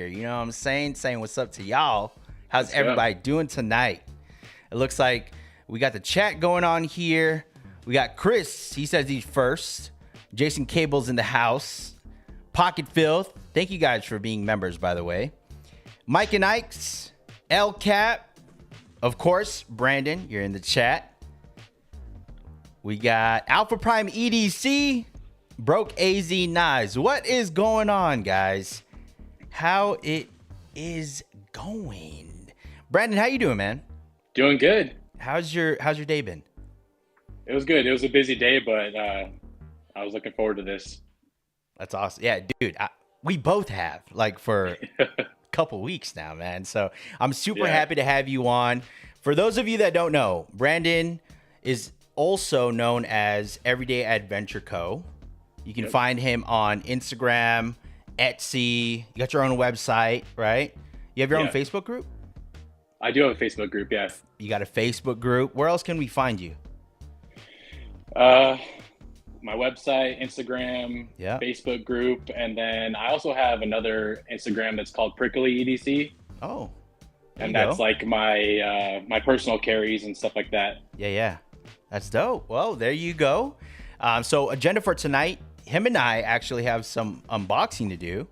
You know what I'm saying? Saying what's up to y'all. How's Let's everybody doing tonight? It looks like we got the chat going on here. We got Chris. He says he's first. Jason Cable's in the house. Pocket Filth. Thank you guys for being members, by the way. Mike and Ike's. L Cap. Of course, Brandon, you're in the chat. We got Alpha Prime EDC. Broke AZ Knives. What is going on, guys? How it is going? Brandon, how you doing, man? Doing good. How's your day been? It was good. It was a busy day, but I was looking forward to this. That's awesome. Yeah, dude, we both have, like, for a couple weeks now, man. So I'm super happy to have you on. For those of you that don't know, Brandon is also known as EverydayAdventureCo. You can find him on Instagram, Etsy. You got your own website, right? You have your own Facebook group? I do have a Facebook group, yeah. You got a Facebook group. Where else can we find you? My website, Instagram, Facebook group, and then I also have another Instagram that's called Prickly EDC. Oh. And that's like my my personal carries and stuff like that. Yeah. That's dope. Well, there you go. So agenda for tonight, him and I actually have some unboxing to do.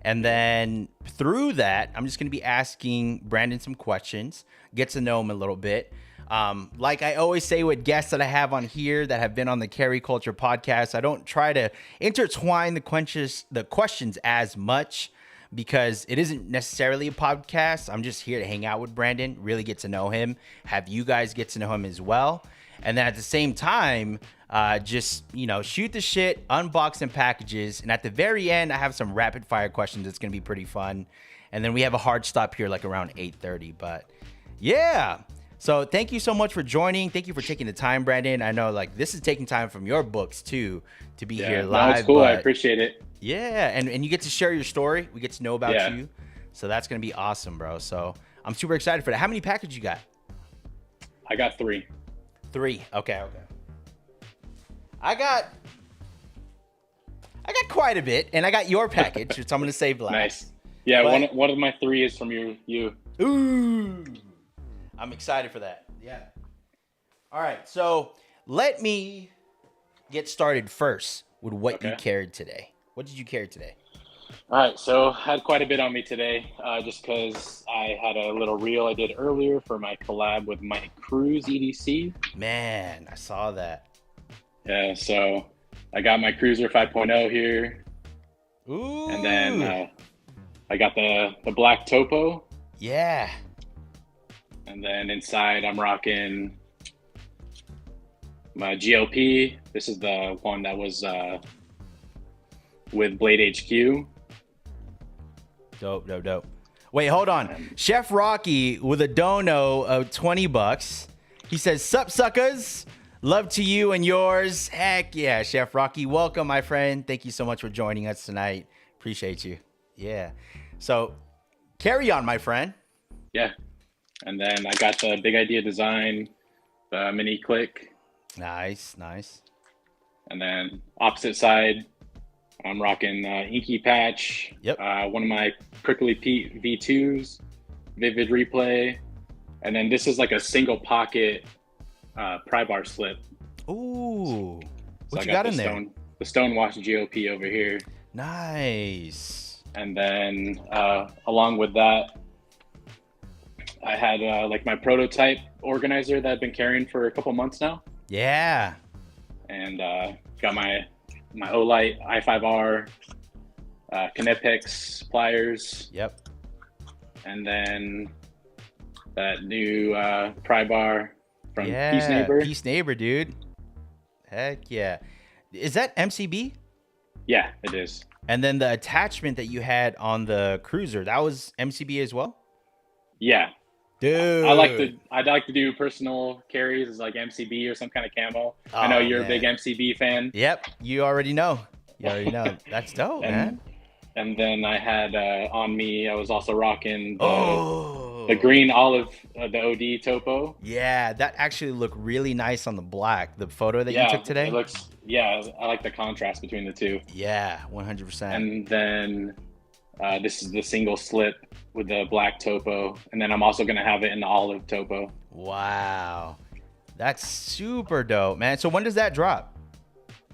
And then through that, I'm just going to be asking Brandon some questions, get to know him a little bit. Like I always say with guests that I have on here that have been on the Carry Culture podcast, I don't try to intertwine the questions as much because it isn't necessarily a podcast. I'm just here to hang out with Brandon, really get to know him, have you guys get to know him as well. And then at the same time, just, shoot the shit, unbox some packages. And at the very end, I have some rapid fire questions. It's going to be pretty fun. And then we have a hard stop here, like around 8:30. But yeah. So thank you so much for joining. Thank you for taking the time, Brandon. I know like this is taking time from your books too, to be here live. That's cool. I appreciate it. Yeah. And you get to share your story. We get to know about you. So that's going to be awesome, bro. So I'm super excited for that. How many packages you got? I got 3. 3. Okay. I got quite a bit, and I got your package, which I'm gonna save last. Nice. Yeah, but one of my 3 is from you. Ooh, I'm excited for that. Yeah. All right, so let me get started first with what you carried today. What did you carry today? All right, so I had quite a bit on me today, just because I had a little reel I did earlier for my collab with my Cruz EDC. Man, I saw that. Yeah, so I got my Cruiser 5.0 here. Ooh. And then I got the black topo. Yeah. And then inside I'm rocking my GLP. This is the one that was with Blade HQ. Dope. Wait, hold on. Chef Rocky with a dono of $20. He says, "Sup, suckers? Love to you and yours." Heck yeah, Chef Rocky. Welcome, my friend. Thank you so much for joining us tonight. Appreciate you. Yeah. So carry on, my friend. Yeah. And then I got the Big Idea Design, the mini click. Nice. And then opposite side, I'm rocking Inky Patch. Yep. One of my Prickly Pete V2s, Vivid Replay. And then this is like a single pocket Prybar slip. Ooh. So What you got in there? The Stonewash GOP over here. Nice. And then along with that, I had like my prototype organizer that I've been carrying for a couple months now. Yeah. And got my Olight i5R, Kinepex pliers. Yep. And then that new Prybar from Peace Neighbor, dude. Heck yeah. Is that MCB? Yeah, it is. And then the attachment that you had on the Cruiser, that was MCB as well? Yeah. Dude. I'd like to do personal carries as like MCB or some kind of camo. I know you're a big MCB fan. Yep. You already know. That's dope, man. And then I had on me, I was also rocking the green olive, the OD topo. Yeah, that actually looked really nice on the black. The photo that you took today. It looks, I like the contrast between the two. Yeah, 100%. And then This is the single slip with the black topo, and then I'm also gonna have it in the olive topo. Wow, that's super dope, man. So when does that drop?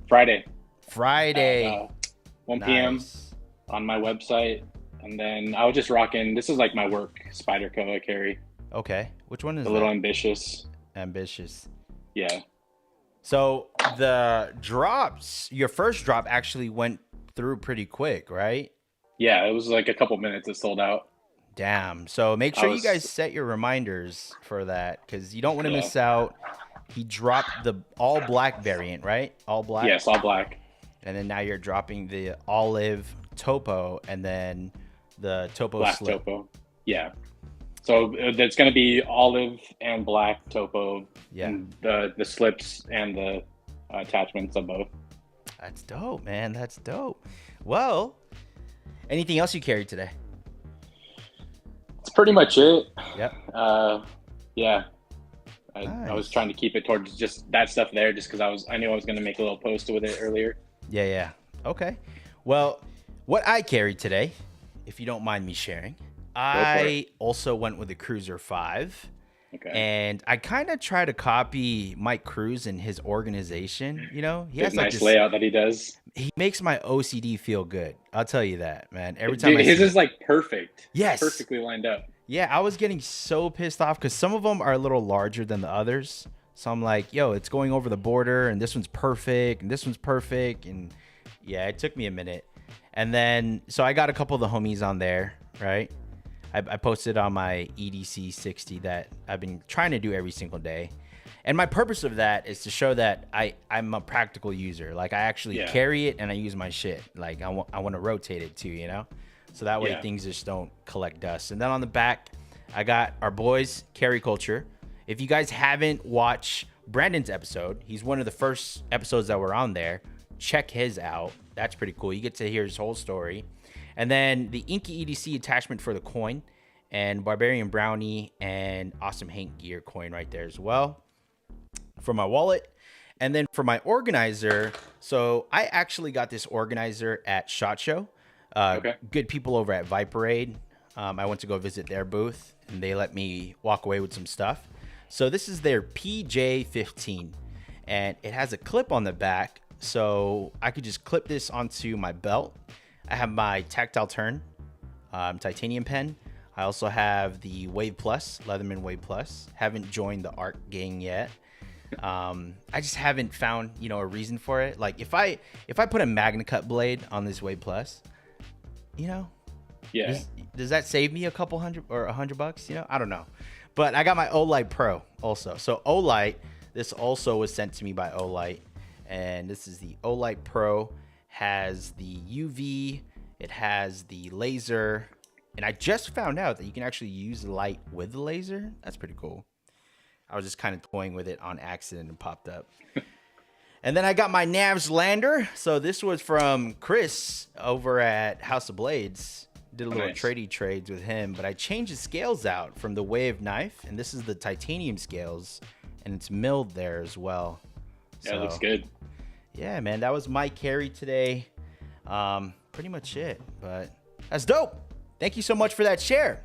Friday. Friday. 1 p.m. on my website. And then I was just rocking, this is like my work Spyderco I carry. Okay. Which one is a little ambitious? Ambitious. Yeah. So the drops, your first drop actually went through pretty quick, right? Yeah, it was like a couple minutes it sold out. Damn. So make sure you guys set your reminders for that, because you don't want to miss out. He dropped the all black variant, right? All black? Yes, all black. And then now you're dropping the olive topo and then the topo black slip. Topo. Yeah. So it's going to be olive and black topo. Yeah. And the slips and the attachments of both. That's dope, man. That's dope. Well, anything else you carried today? That's pretty much it. Yep. Yeah. Nice. I was trying to keep it towards just that stuff there, just because I knew I was going to make a little post with it earlier. Yeah. Okay. Well, what I carried today, if you don't mind me sharing, I also went with the Cruiser 5. Okay. And I kind of try to copy Mike Cruz and his organization. You know, he has like nice layout that he does. He makes my OCD feel good. I'll tell you that, man. Every time his is like perfect. Yes. Perfectly lined up. Yeah, I was getting so pissed off because some of them are a little larger than the others. So I'm like, yo, it's going over the border, and this one's perfect, and this one's perfect. And yeah, it took me a minute. And then, so I got a couple of the homies on there, right? I posted on my EDC 60 that I've been trying to do every single day. And my purpose of that is to show that I'm a practical user. Like, I actually carry it and I use my shit. Like, I want to rotate it too, you know? So that way things just don't collect dust. And then on the back, I got our boys, Caride Culture. If you guys haven't watched Brandon's episode, he's one of the first episodes that were on there. Check his out. That's pretty cool. You get to hear his whole story. And then the Inky EDC attachment for the coin, and Barbarian Brownie and Awesome Hank Gear coin right there as well for my wallet. And then for my organizer, so I actually got this organizer at SHOT Show. Good people over at Viperade. I went to go visit their booth, and they let me walk away with some stuff. So this is their PJ15, and it has a clip on the back, so I could just clip this onto my belt. I have my tactile turn titanium pen. I also have the Wave Plus, Leatherman Wave Plus. Haven't joined the ARC gang yet. I just haven't found, a reason for it. Like if I put a Magna Cut blade on this Wave Plus, does that save me a couple hundred or $100? I don't know. But I got my Olight Pro also. So Olight, this also was sent to me by Olight, and this is the Olight Pro. Has the UV, it has the laser, and I just found out that you can actually use the light with the laser. That's pretty cool. I was just kind of toying with it on accident and popped up. And then I got my Navs Lander. So this was from Chris over at House of Blades. Did a little tradey trades with him, but I changed the scales out from the Wave knife, and this is the titanium scales, and it's milled there as well. Yeah, it looks good. Yeah, man, that was my carry today. Pretty much it, but that's dope. Thank you so much for that share.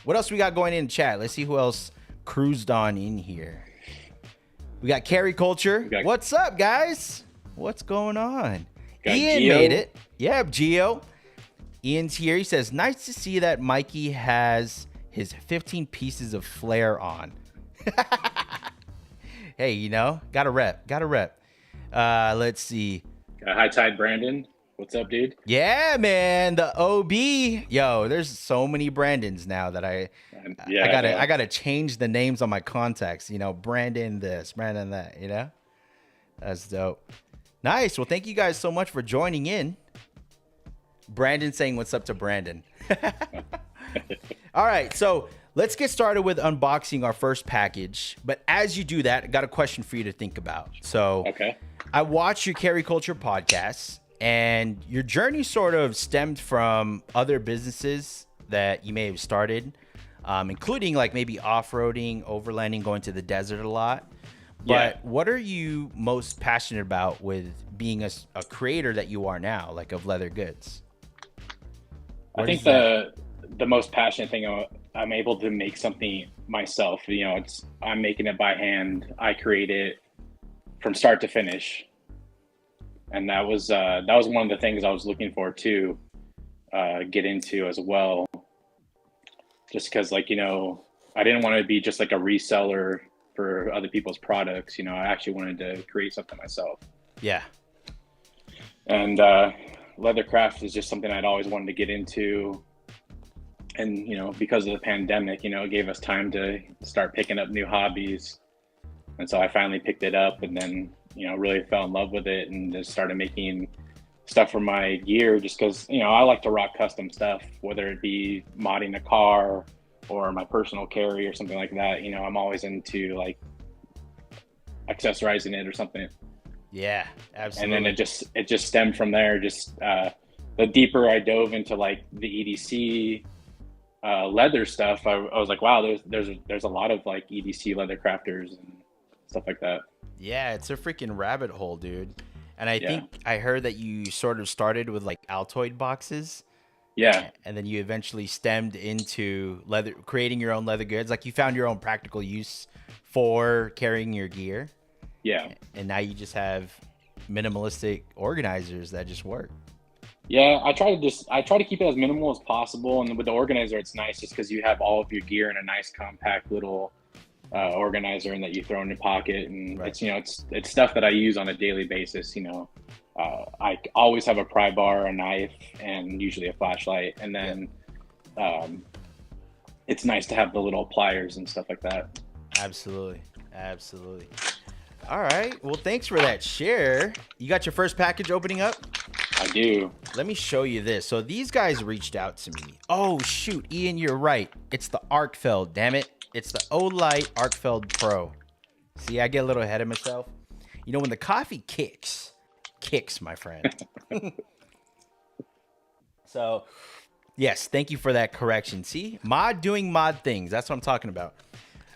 What else we got going in chat? Let's see who else cruised on in here. We got Caride Culture. What's up, guys? What's going on? Ian Gio. made it. Yeah, Gio. Ian's here. He says, nice to see that Mikey has his 15 pieces of flair on. Hey, gotta rep. Let's see. Got High Tide Brandon. What's up, dude? Yeah, man. The OB. Yo, there's so many Brandons now that I gotta change the names on my contacts. Brandon this, Brandon that. That's dope. Nice. Well, thank you guys so much for joining in. Brandon saying what's up to Brandon. All right, so let's get started with unboxing our first package. But as you do that, I got a question for you to think about. So I watched your Caride Culture podcast, and your journey sort of stemmed from other businesses that you may have started, including like maybe off-roading, overlanding, going to the desert a lot. But what are you most passionate about with being a creator that you are now, like of leather goods? I think the most passionate thing, I'm able to make something myself. You know, I'm making it by hand. I create it from start to finish, and that was one of the things I was looking for to get into as well. Just because, like, you know, I didn't want to be just like a reseller for other people's products. You know, I actually wanted to create something myself. Yeah. And leathercraft is just something I'd always wanted to get into. And, you know, because of the pandemic, you know, it gave us time to start picking up new hobbies. And so I finally picked it up and then, you know, really fell in love with it and just started making stuff for my gear just because, you know, I like to rock custom stuff, whether it be modding a car or my personal carry or something like that. You know, I'm always into like accessorizing it or something. Yeah, absolutely. And then it just stemmed from there. Just the deeper I dove into like the EDC leather stuff, I was like, wow, there's a lot of like EDC leather crafters and stuff like that. Yeah, it's a freaking rabbit hole, dude. And I think I heard that you sort of started with like Altoid boxes. Yeah. And then you eventually stemmed into creating your own leather goods. Like you found your own practical use for carrying your gear. Yeah. And now you just have minimalistic organizers that just work. Yeah, I try to keep it as minimal as possible. And with the organizer, it's nice just because you have all of your gear in a nice compact little organizer and that you throw in your pocket. And It's, you know, it's stuff that I use on a daily basis. You know, I always have a Prybar, a knife, and usually a flashlight. And then it's nice to have the little pliers and stuff like that. Absolutely. Absolutely. All right. Well, thanks for that share. You got your first package opening up? I do. Let me show you this. So these guys reached out to me. Oh, shoot. Ian, you're right. It's the Arcfeld. Damn it. It's the Olight Arcfeld Pro. See, I get a little ahead of myself. You know, when the coffee kicks, my friend. So, yes, thank you for that correction. See, doing mod things. That's what I'm talking about.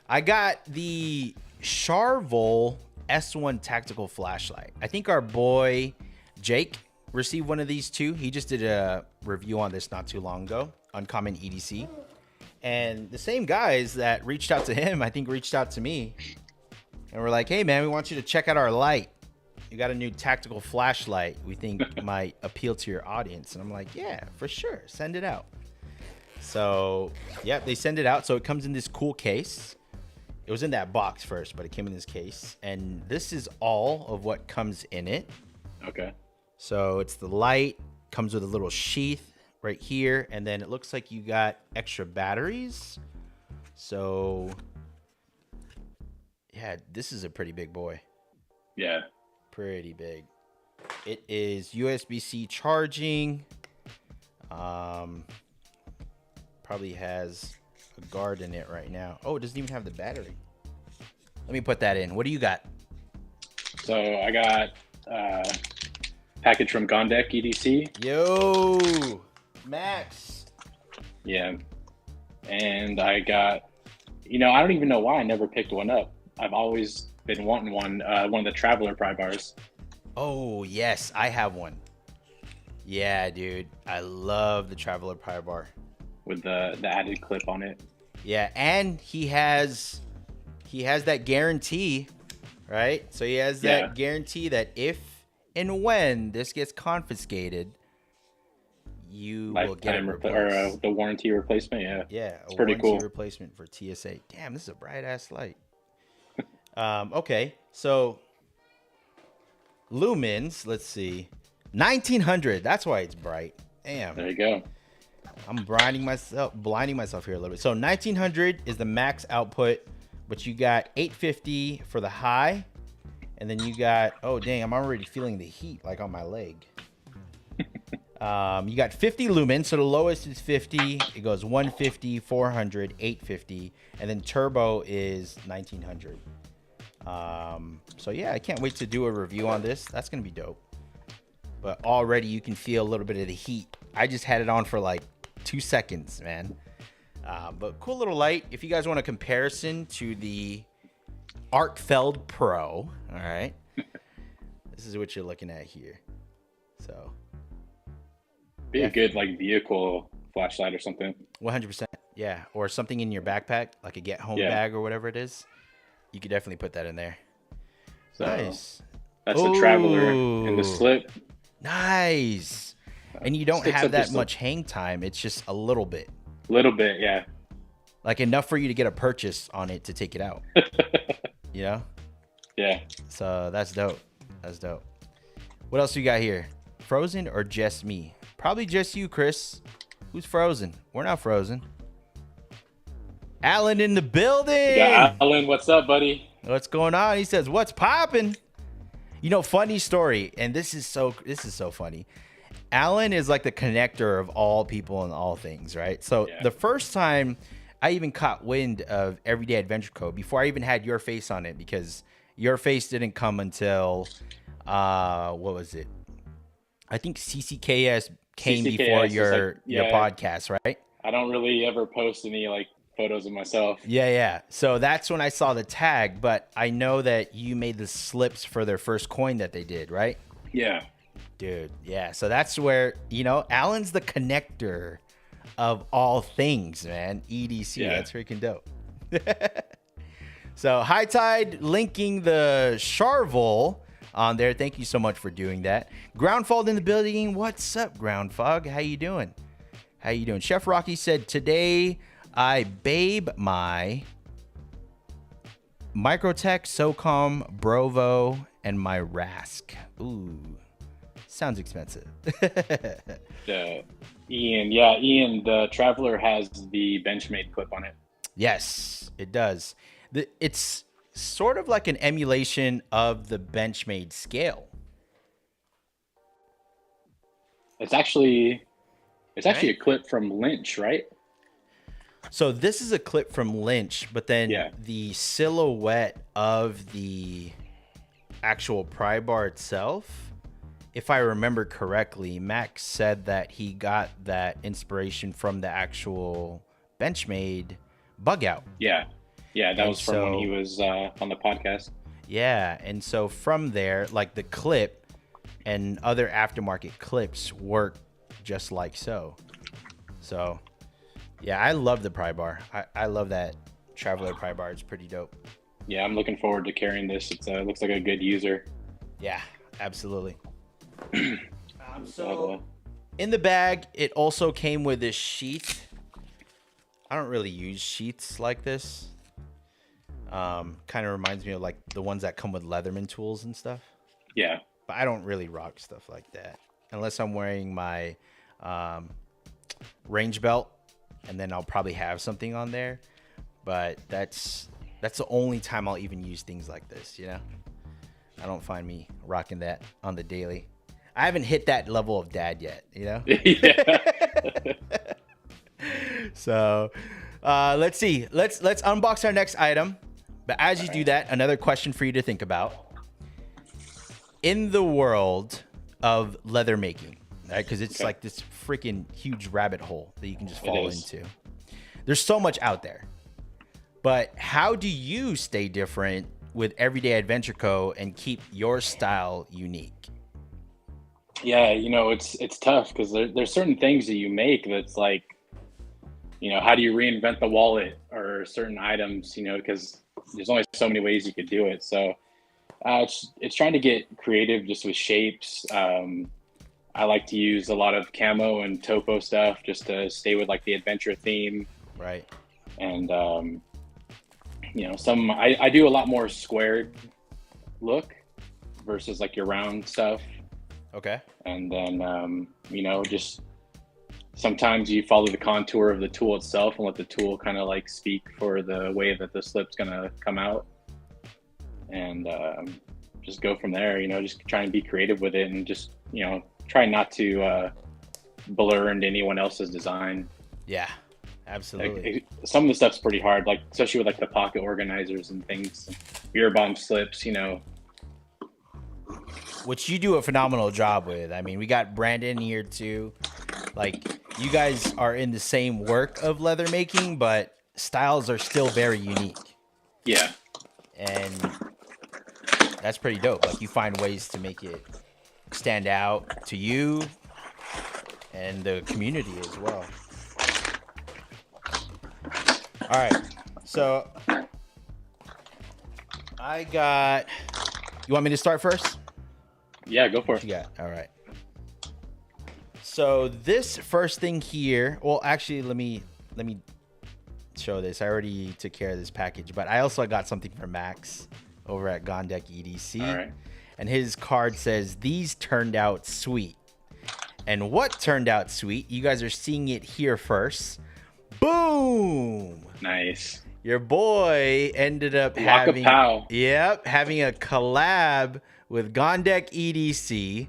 I got the Charville S1 tactical flashlight. I think our boy Jake received one of these too. He just did a review on this not too long ago, Uncommon EDC. And the same guys that reached out to him, I think reached out to me. And we're like, hey man, we want you to check out our light. You got a new tactical flashlight we think might appeal to your audience. And I'm like, yeah, for sure. Send it out. So, yeah, they send it out. So it comes in this cool case. It was in that box first, but it came in this case. And this is all of what comes in it. Okay. So it's the light, comes with a little sheath right here. And then it looks like you got extra batteries. So, yeah, this is a pretty big boy. Yeah. Pretty big. It is USB-C charging. Probably has a guard in it right now. Oh, it doesn't even have the battery. Let me put that in. What do you got? So I got package from Gondek EDC. Yo, Max. Yeah. And I got, you know, I don't even know why I never picked one up. I've always been wanting one of the Traveler Prybars. Oh, yes, I have one. Yeah, dude. I love the Traveler Prybar. With the added clip on it. Yeah, and he has that guarantee, right? So he has that guarantee that if and when this gets confiscated, you will get it replaced. Or the warranty replacement. Yeah, yeah, it's pretty cool. Replacement for TSA. Damn, this is a bright ass light. Okay, so lumens. Let's see, 1900. That's why it's bright. Damn. There you go. I'm blinding myself here a little bit. So 1900 is the max output, but you got 850 for the high, and then you got, oh dang, I'm already feeling the heat like on my leg. You got 50 lumens, so the lowest is 50. It goes 150, 400, 850, and then turbo is 1900. So yeah, I can't wait to do a review on this. That's gonna be dope. But already you can feel a little bit of the heat. I just had it on for like 2 seconds, man. But cool little light. If you guys want a comparison to the Arcfeld Pro, all right, this is what you're looking at here. So be a good like vehicle flashlight or something. 100%. Yeah, or something in your backpack, like a get home bag or whatever it is. You could definitely put that in there. So Nice. that's the Traveler and the slip. Nice. And you don't Sticks have up that just much hang time. It's just a little bit. Little bit, yeah. Like enough for you to get a purchase on it to take it out. You know? Yeah. So that's dope. That's dope. What else you got here? Frozen or just me? Probably just you, Chris. Who's frozen? We're not frozen. Alan in the building. Yeah, Alan, what's up, buddy? What's going on? He says, "What's popping?" You know, funny story, and this is so funny. Alan is like the connector of all people and all things, right? So the first time I even caught wind of Everyday Adventure Co. before I even had your face on it, because your face didn't come until what was it? I think CCKS came before your podcast, right? I don't really ever post any like photos of myself. Yeah. So that's when I saw the tag, but I know that you made the slips for their first coin that they did, right? Yeah. Dude, yeah. So that's where, you know, Alan's the connector of all things, man. EDC, that's freaking dope. So High Tide linking the Charville on there. Thank you so much for doing that. Groundfall in the building. What's up, Groundfog? How you doing? Chef Rocky said, today I babe my Microtech, SOCOM, Brovo, and my Rask. Ooh, sounds expensive. Ian, the Traveler has the Benchmade clip on it. Yes, it does. It's sort of like an emulation of the Benchmade scale. It's actually a clip from Lynch, right? So this is a clip from Lynch, but then the silhouette of the actual Prybar itself, if I remember correctly, Max said that he got that inspiration from the actual Benchmade bug out. Yeah, that was from when he was on the podcast. Yeah, and so from there, like the clip and other aftermarket clips work just like so. So, yeah, I love the Prybar. I love that Traveler Prybar. It's pretty dope. Yeah, I'm looking forward to carrying this. It looks like a good user. Yeah, absolutely. So in the bag, it also came with this sheath. I don't really use sheaths like this. Kind of reminds me of like the ones that come with Leatherman tools and stuff. Yeah. But I don't really rock stuff like that unless I'm wearing my range belt, and then I'll probably have something on there. But that's the only time I'll even use things like this, you know? I don't find me rocking that on the daily. I haven't hit that level of dad yet, you know? So let's see. Let's unbox our next item. But as you do that, another question for you to think about. In the world of leather making, right? Because it's like this freaking huge rabbit hole that you can just fall into. There's so much out there. But how do you stay different with Everyday Adventure Co. and keep your style unique? Yeah, you know, it's tough because there's certain things that you make that's like, you know, how do you reinvent the wallet or certain items, you know, because there's only so many ways you could do it. So it's trying to get creative just with shapes. I like to use a lot of camo and topo stuff just to stay with like the adventure theme. Right. And, you know, I do a lot more squared look versus like your round stuff. Okay. And then, you know, just sometimes you follow the contour of the tool itself and let the tool kind of like speak for the way that the slip's going to come out. And just go from there, you know, just try and be creative with it and just, you know, try not to blur into anyone else's design. Yeah, absolutely. Like, some of the stuff's pretty hard, like especially with like the pocket organizers and things, beer bomb slips, you know. Which you do a phenomenal job with. I mean, we got Brandon here too. Like, you guys are in the same work of leather making, but styles are still very unique. Yeah. And that's pretty dope. Like, you find ways to make it stand out to you and the community as well. All right. So I got. You want me to start first? Yeah, go for it. What you got? All right. So this first thing here. Well, actually, let me show this. I already took care of this package, but I also got something for Max over at Gondek EDC. All right. And his card says, "These turned out sweet." And what turned out sweet? You guys are seeing it here first. Boom! Nice. Your boy ended up having a collab with Gondek EDC.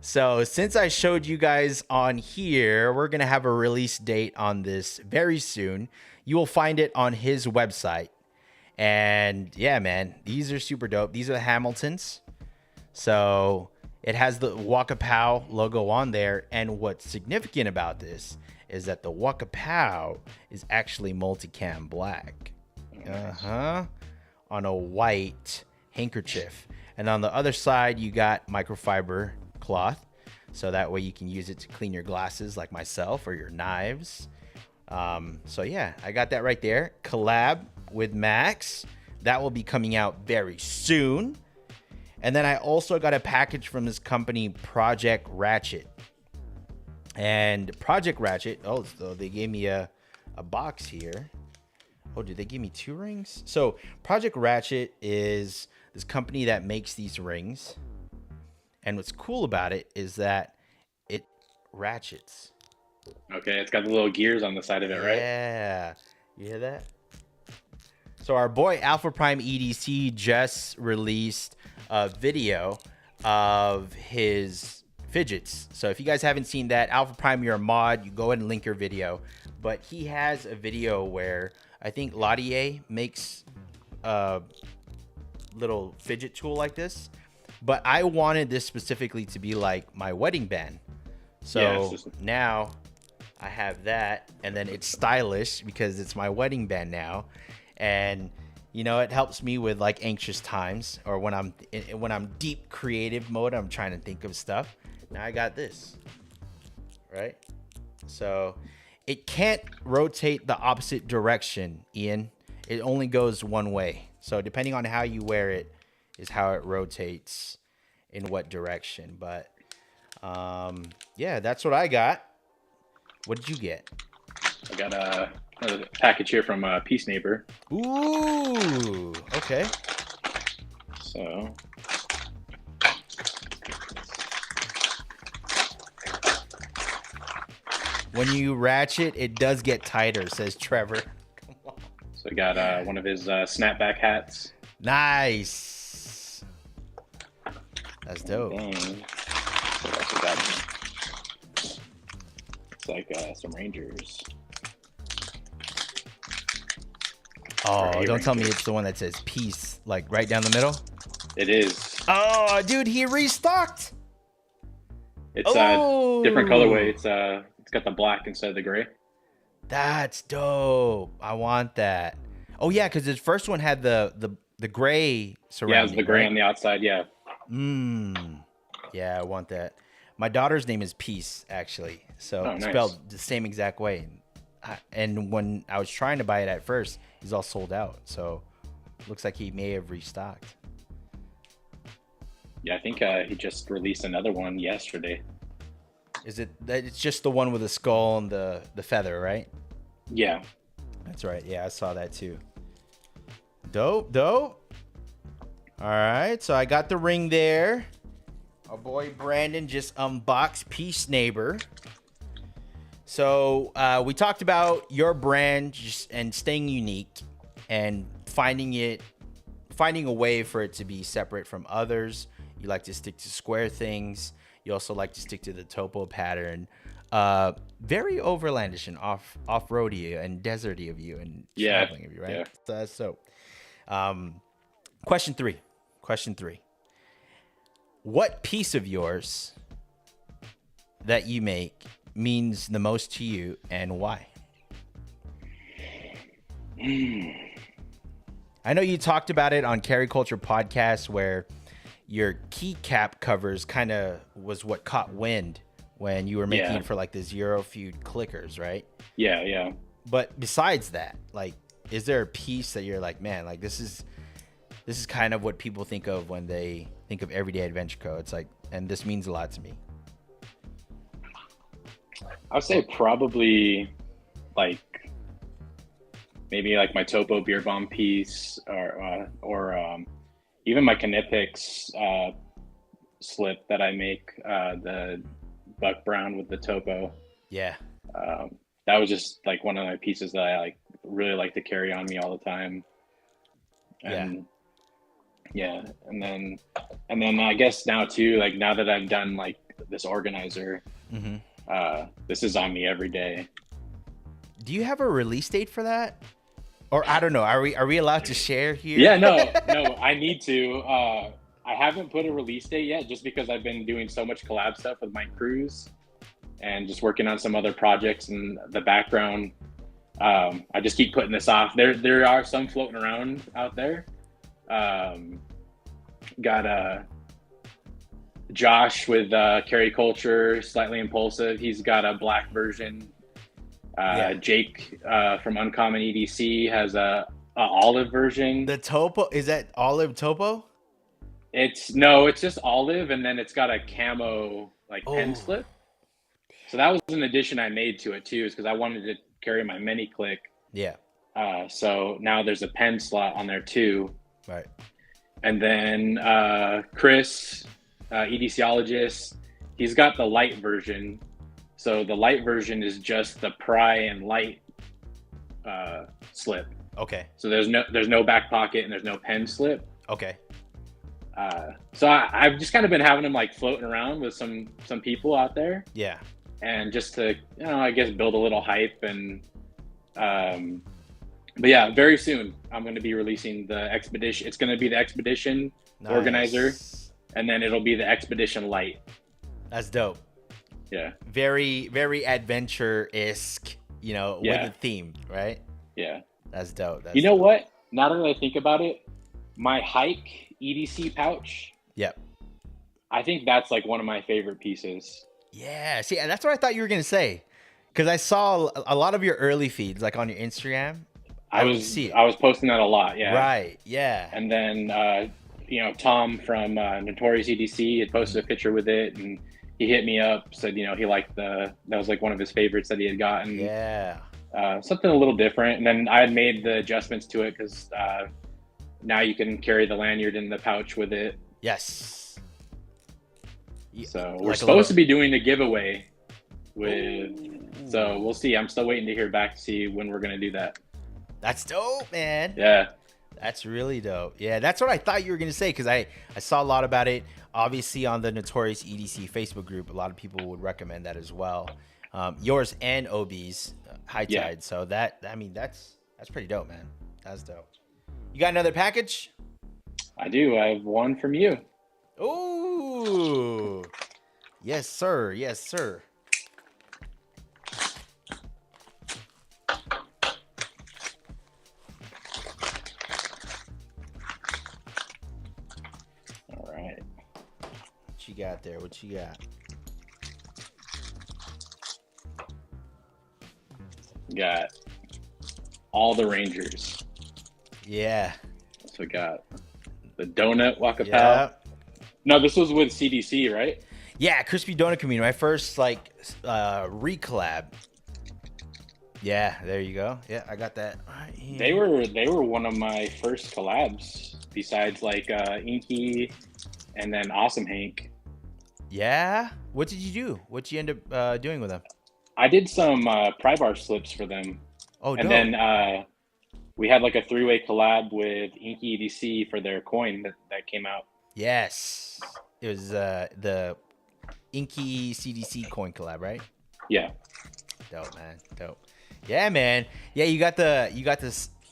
So since I showed you guys on here, we're going to have a release date on this very soon. You will find it on his website. And yeah, man, these are super dope. These are the Hamiltons. So it has the Waka Pow logo on there. And what's significant about this is that the Waka Pow is actually multicam black. On a white handkerchief. And on the other side, you got microfiber cloth. So that way you can use it to clean your glasses like myself or your knives. So yeah, I got that right there. Collab with Max. That will be coming out very soon. And then I also got a package from this company, Project Ratchet. And Project Ratchet, so they gave me a box here. Oh, did they give me 2 rings? So Project Ratchet is this company that makes these rings. And what's cool about it is that it ratchets. Okay, it's got the little gears on the side of it, right? Yeah. You hear that? So our boy Alpha Prime EDC just released a video of his fidgets. So if you guys haven't seen that, Alpha Prime, you're a mod, you go ahead and link your video. But he has a video where I think Lautier makes a little fidget tool like this. But I wanted this specifically to be like my wedding band. So now I have that, and then it's stylish because it's my wedding band now. And you know, it helps me with like anxious times or when I'm deep creative mode, I'm trying to think of stuff. Now I got this, right? So it can't rotate the opposite direction, Ian. It only goes one way. So depending on how you wear it is how it rotates in what direction. But yeah, that's what I got. What did you get? I got a package here from Peace Neighbor. Ooh, okay. So when you ratchet, it does get tighter, says Trevor. Come on. So I got one of his snapback hats. Nice. That's dope. And then, so I also got it's like some Rangers. Oh, don't tell me it's the one that says peace, like right down the middle. It is. Oh, dude, he restocked. It's a different colorway. It's got the black instead of the gray. That's dope. I want that. Oh yeah, because his first one had the gray surrounding. Yeah, it's the gray on the outside. Yeah. Yeah, I want that. My daughter's name is Peace, actually. So nice. Spelled the same exact way. And when I was trying to buy it at first, he's all sold out. So looks like he may have restocked. Yeah, I think he just released another one yesterday. Is it that it's just the one with the skull and the feather, right? Yeah. That's right. Yeah, I saw that too. Dope. All right, so I got the ring there. Our boy Brandon just unboxed Peace Neighbor. So we talked about your brand and staying unique and finding a way for it to be separate from others. You like to stick to square things. You also like to stick to the topo pattern. Very overlandish and off-roady and deserty of you and traveling of you, right? Yeah. So, question three. What piece of yours that you make means the most to you and why? I know you talked about it on Carry Culture podcast where your keycap covers kind of was what caught wind when you were making it for like the Zero Feud clickers, right? Yeah. But besides that, like is there a piece that you're like, man, like this is kind of what people think of when they think of Everyday Adventure Co. It's like, and this means a lot to me. I would say probably like maybe like my Topo beer bomb piece, or even my Canipix slip that I make, the Buck Brown with the Topo. Yeah. That was just like one of my pieces that I like really like to carry on me all the time. And and then I guess now too, like now that I've done like this organizer, this is on me every day. Do you have a release date for that? Or I don't know. Are we allowed to share here? Yeah, no, I need to. I haven't put a release date yet, just because I've been doing so much collab stuff with my Cruz and just working on some other projects in the background. I just keep putting this off. There are some floating around out there. Got Josh with Carry Culture, Slightly Impulsive. He's got a black version. Jake from Uncommon EDC has a olive version. The Topo, is that olive Topo? It's just olive, and then it's got a camo like pen slip. So that was an addition I made to it too, is because I wanted to carry my mini click. Yeah. So now there's a pen slot on there too. Right. And then Chris, EDCologist, he's got the light version. So the light version is just the pry and light slip. Okay. So there's no back pocket and there's no pen slip. Okay. So I've just kind of been having them like floating around with some people out there. Yeah. And just to, I guess build a little hype. And but yeah, very soon I'm going to be releasing the Expedition. It's going to be the Expedition organizer, and then it'll be the Expedition Light. That's dope. Yeah. Very, very adventure-esque, with a theme, right? Yeah. That's dope. You know what? Now that I think about it, my hike EDC pouch. Yep. I think that's like one of my favorite pieces. Yeah. See, that's what I thought you were going to say. Because I saw a lot of your early feeds, like on your Instagram. I was posting that a lot. Yeah. Right. Yeah. And then, Tom from Notorious EDC had posted a picture with it, and he hit me up, said, he liked that was like one of his favorites that he had gotten. Yeah. Something a little different. And then I had made the adjustments to it because now you can carry the lanyard in the pouch with it. Yes. So we're supposed to be doing a giveaway so we'll see. I'm still waiting to hear back to see when we're going to do that. That's dope, man. Yeah. That's really dope. Yeah, that's what I thought you were going to say, because I saw a lot about it. Obviously, on the Notorious EDC Facebook group, a lot of people would recommend that as well. Yours and OB's High Tide. Yeah. So that's pretty dope, man. That's dope. You got another package? I do. I have one from you. Ooh. Yes, sir. Yes, sir. What you got there? What you got? Got all the Rangers. Yeah. So we got the Donut Wakapow. Yeah. No, this was with CDC, right? Yeah, Crispy Donut Community. My first recollab. Yeah, there you go. Yeah, I got that. Right here. They were one of my first collabs, besides like Inky and then Awesome Hank. Yeah. What did you do? What did you end up doing with them? I did some Prybar slips for them. Oh, and dope. Then we had like a 3-way collab with Inky EDC for their coin that came out. Yes. It was the Inky CDC coin collab, right? Yeah. Dope, man. Dope. Yeah, man. Yeah, you got the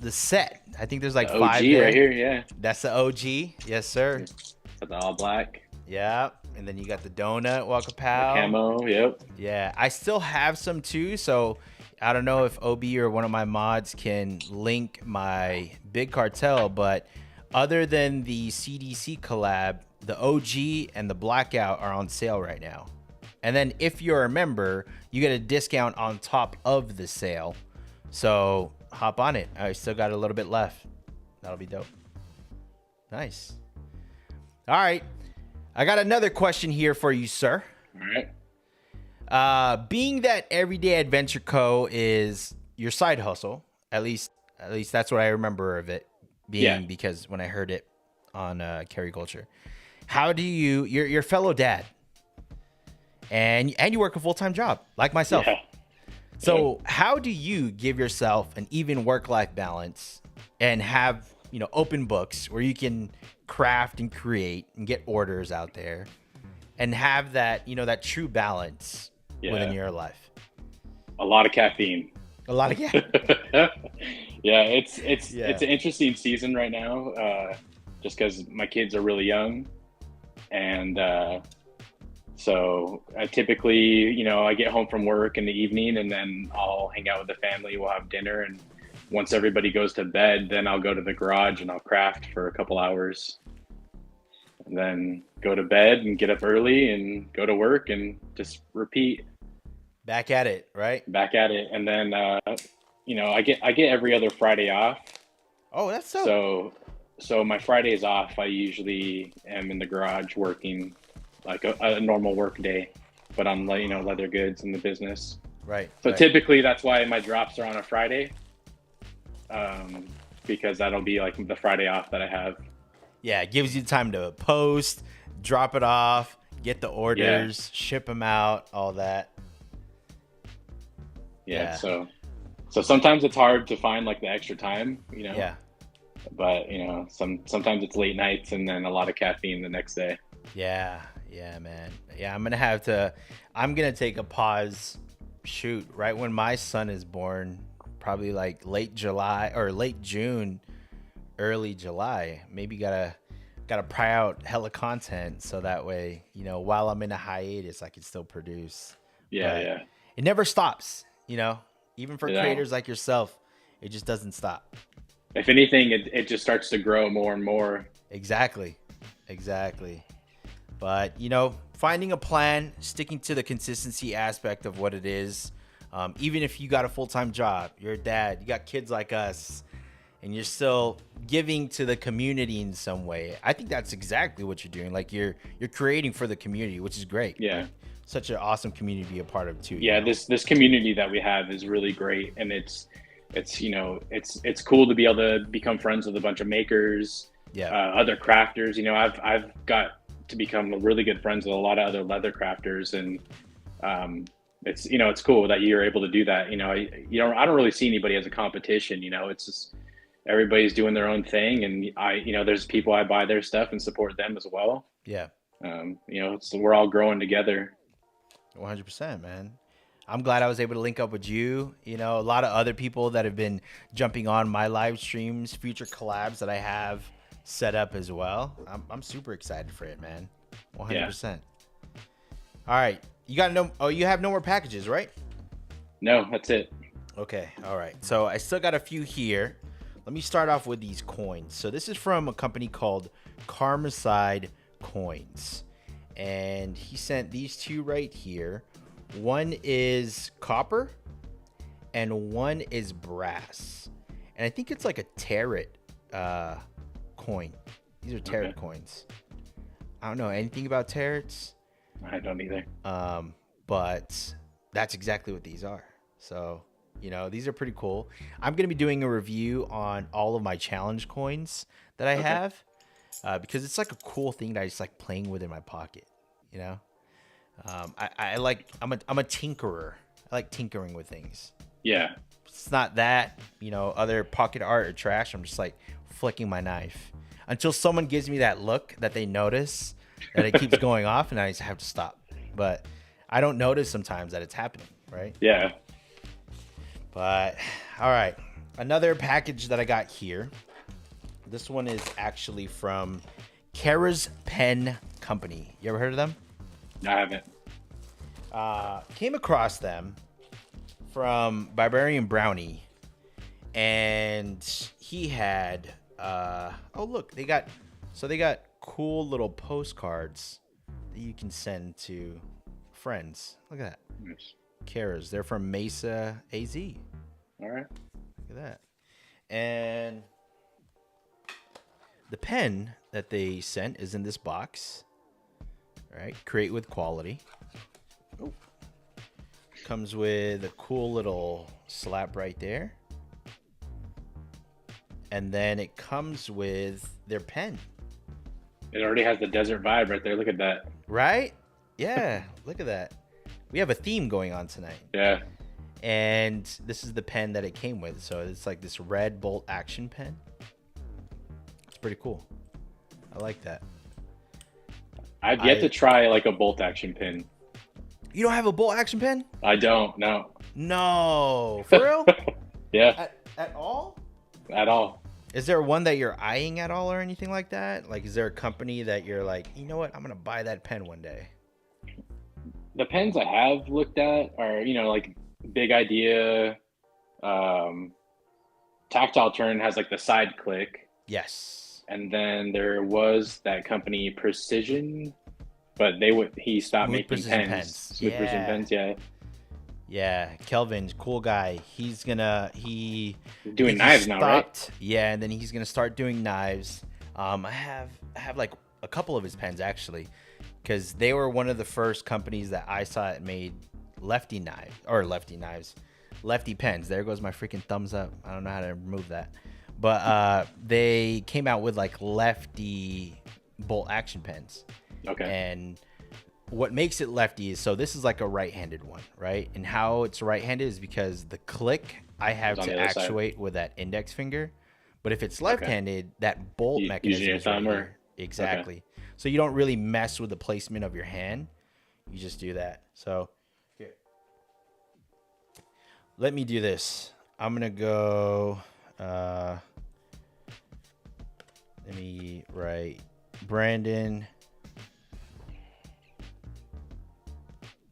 set. I think there's like the 5 OG there. Right here, yeah. That's the OG. Yes, sir. Got the all black. Yeah. And then you got the Donut Wakapow. Camo, yep. Yeah. I still have some too, so I don't know if OB or one of my mods can link my Big Cartel, but other than the CDC collab, the OG and the Blackout are on sale right now. And then if you're a member, you get a discount on top of the sale. So hop on it. I still got a little bit left. That'll be dope. Nice. All right. I got another question here for you, sir. All right. Being that Everyday Adventure Co. is your side hustle, at least that's what I remember of it being, because when I heard it on Carry Culture. How do you're your fellow dad, and you work a full-time job like myself. Yeah. So how do you give yourself an even work-life balance and have, open books where you can craft and create and get orders out there and have that, that true balance within your life? A lot of caffeine. A lot of caffeine. Yeah, it's an interesting season right now, just because my kids are really young, and so I typically, I get home from work in the evening, and then I'll hang out with the family. We'll have dinner, and once everybody goes to bed, then I'll go to the garage and I'll craft for a couple hours, and then go to bed and get up early and go to work and just repeat. Back at it, right? Back at it, and then I get every other Friday off. Oh, that's so. So my Fridays off, I usually am in the garage working like a normal work day, but on leather goods in the business. Right. So typically that's why my drops are on a Friday, because that'll be like the Friday off that I have. Yeah, it gives you time to post, drop it off, get the orders, ship them out, all that. Yeah. So sometimes it's hard to find like the extra time, Yeah. But sometimes it's late nights and then a lot of caffeine the next day. Yeah, man. Yeah, I'm gonna take a pause. Shoot, right when my son is born, probably like late July or late June, early July. Maybe gotta pry out hella content so that way, while I'm in a hiatus, I can still produce. Yeah. It never stops, even for creators like yourself, it just doesn't stop. If anything, it just starts to grow more and more. Exactly. But, finding a plan, sticking to the consistency aspect of what it is, even if you got a full-time job, you're a dad, you got kids like us, and you're still giving to the community in some way. I think that's exactly what you're doing. Like you're creating for the community, which is great. Yeah. Like, such an awesome community to be a part of too. Yeah, this community that we have is really great, and it's cool to be able to become friends with a bunch of makers, other crafters. I've got to become really good friends with a lot of other leather crafters, and it's cool that you're able to do that. I don't really see anybody as a competition. It's just everybody's doing their own thing, and there's people I buy their stuff and support them as well. Yeah. So we're all growing together. 100%, man. I'm glad I was able to link up with you. A lot of other people that have been jumping on my live streams, future collabs that I have set up as well. I'm super excited for it, man. 100%. Yeah. All right. You have no more packages, right? No, that's it. Okay. All right. So I still got a few here. Let me start off with these coins. So this is from a company called Caride Coins. And he sent these two right here. One is copper and one is brass. And I think it's like a Tarot coin. These are Tarot coins. I don't know anything about tarots. I don't either. But that's exactly what these are. So, these are pretty cool. I'm going to be doing a review on all of my challenge coins that I have. Because it's like a cool thing that I just like playing with in my pocket, I'm a tinkerer. I like tinkering with things. Yeah. It's not that, other pocket art or trash. I'm just like flicking my knife until someone gives me that look that they notice that it keeps going off and I just have to stop. But I don't notice sometimes that it's happening, right? Yeah. But all right. Another package that I got here. This one is actually from Kara's Pen Company. You ever heard of them? No, I haven't. Came across them from Barbarian Brownie, and he had they got cool little postcards that you can send to friends. Look at that. Nice. Kara's. They're from Mesa, AZ. All right. Look at that. And the pen that they sent is in this box. All right, create with quality. Oh. Comes with a cool little slap right there. And then it comes with their pen. It already has the desert vibe right there. Look at that. Right? Yeah, look at that. We have a theme going on tonight. Yeah. And this is the pen that it came with. So it's like this red bolt action pen. It's pretty cool. I like that. I've yet to try like a bolt action pen. You don't have a bolt action pen? I don't, no. No. For real? Yeah. At all? At all. Is there one that you're eyeing at all or anything like that? Like, is there a company that you're like, you know what? I'm going to buy that pen one day. The pens I have looked at are, you know, like Big Idea. Tactile Turn has like the side click. Yes. And then there was that company Precision, but he stopped making pens. Smooth Precision pens, yeah. Yeah, Kelvin's cool guy. He's doing knives now, right? Yeah, and then he's gonna start doing knives. I have like a couple of his pens actually, because they were one of the first companies that I saw that made lefty pens. There goes my freaking thumbs up. I don't know how to remove that, but they came out with like lefty bolt action pens. Okay. And what makes it lefty is, so this is like a right-handed one, right? And how it's right-handed is because the click I have to actuate with that index finger, but if it's left-handed, that bolt mechanism is right here. Exactly. Okay. So you don't really mess with the placement of your hand. You just do that. So here, let me do this. I'm gonna go. Let me write Brandon.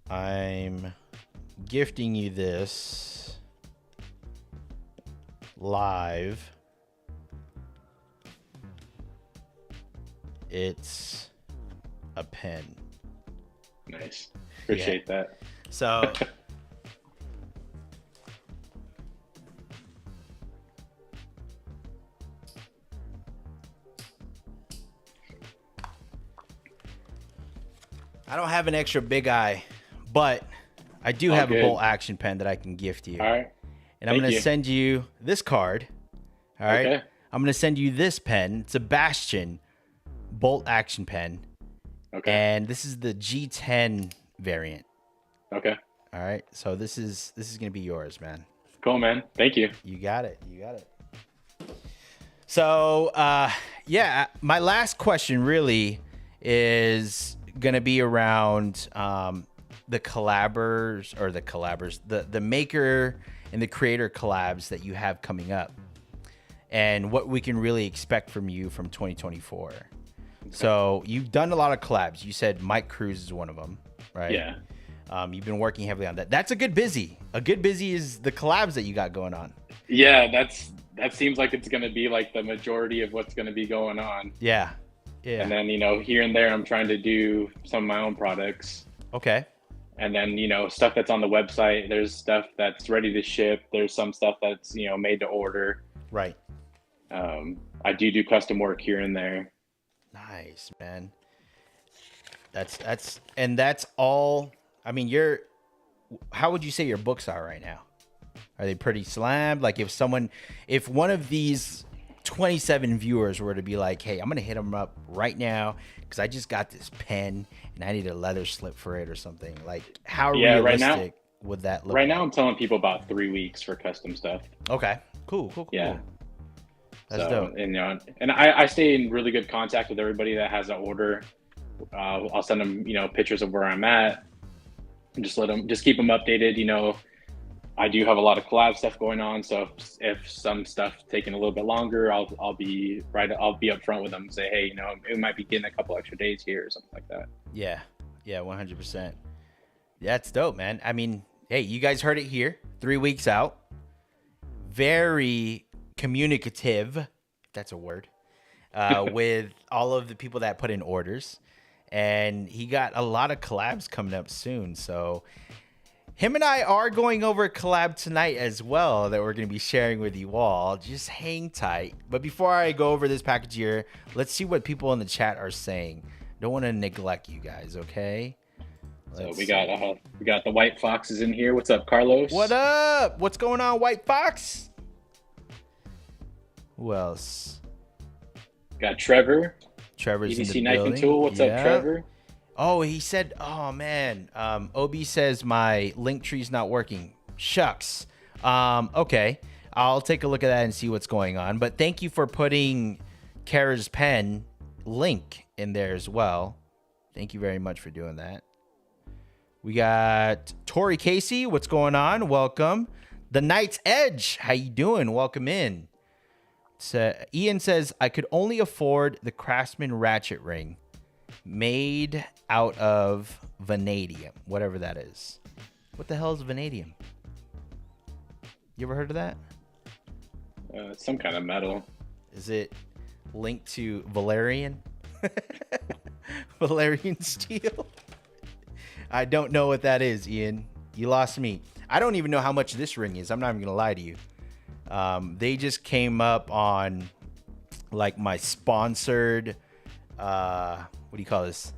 I'm gifting you this live. It's a pen. Nice. Appreciate that. So I don't have an extra big eye, but I do have a bolt action pen that I can gift you. All right. And I'm going to send you this card. All right. Okay. I'm going to send you this pen. It's a Bastion bolt action pen. Okay. And this is the G10 variant. Okay. All right. So this is going to be yours, man. Cool, man. Thank you. You got it. So, yeah, my last question really is going to be around the the maker and the creator collabs that you have coming up, and what we can really expect from you from 2024. Okay. So you've done a lot of collabs. You said Mike Cruz is one of them, right? Yeah. You've been working heavily on that. That's a good busy. A good busy is the collabs that you got going on. Yeah, that seems like it's going to be like the majority of what's going to be going on. Yeah. Yeah. And then, here and there, I'm trying to do some of my own products. Okay. And then, stuff that's on the website, there's stuff that's ready to ship. There's some stuff that's, made to order. Right. I do custom work here and there. Nice, man. That's all. I mean, how would you say your books are right now? Are they pretty slammed? Like if one of these 27 viewers were to be like, hey, I'm going to hit them up right now because I just got this pen and I need a leather slip for it or something. Like, how realistic would that look? Right now, I'm telling people about 3 weeks for custom stuff. Okay. Cool. Yeah. That's dope. And I stay in really good contact with everybody that has an order. I'll send them, pictures of where I'm at. And just keep them updated. I do have a lot of collab stuff going on, so if some stuff taking a little bit longer, I'll be upfront with them and say, hey, it might be getting a couple extra days here or something like that. Yeah, 100%. That's dope, man. I mean, hey, you guys heard it here. 3 weeks out. Very communicative, if that's a word, with all of the people that put in orders, and he got a lot of collabs coming up soon. So him and I are going over a collab tonight as well that we're going to be sharing with you all. Just hang tight. But before I go over this package here, let's see what people in the chat are saying. Don't want to neglect you guys, okay? So we got the White Foxes in here. What's up, Carlos? What up? What's going on, White Fox? Who else? Got Trevor. Trevor's EDC in the Knife building. and Tool. What's up, Trevor? Oh, he said, oh man, OB says my link tree's not working. Shucks. Okay, I'll take a look at that and see what's going on. But thank you for putting Kara's pen link in there as well. Thank you very much for doing that. We got Tori Casey. What's going on? Welcome. The Knight's Edge. How you doing? Welcome in. So, Ian says, I could only afford the Craftsman Ratchet Ring made out of vanadium, whatever that is. What the hell is vanadium? You ever heard of that? Some kind of metal. Is it linked to Valerian? Valerian steel? I don't know what that is, Ian. You lost me. I don't even know how much this ring is. I'm not even going to lie to you. They just came up on like my sponsored, what do you call this?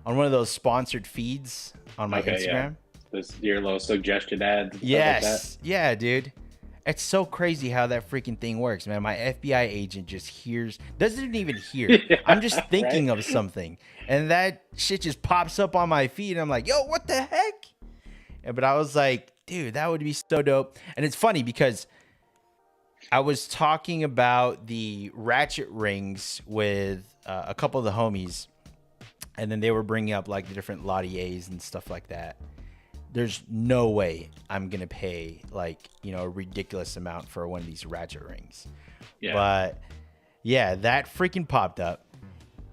On one of those sponsored feeds on my Instagram. Yeah. This your little suggested ads. Yes. Like that. Yeah, dude. It's so crazy how that freaking thing works, man. My FBI agent just doesn't even hear. Yeah, I'm just thinking right? of something, and that shit just pops up on my feed, and I'm like, yo, what the heck? But I was like, dude, that would be so dope. And it's funny because I was talking about the ratchet rings with a couple of the homies, and then they were bringing up like the different Lautiers and stuff like that. There's no way I'm going to pay like, a ridiculous amount for one of these ratchet rings. Yeah. But yeah, that freaking popped up.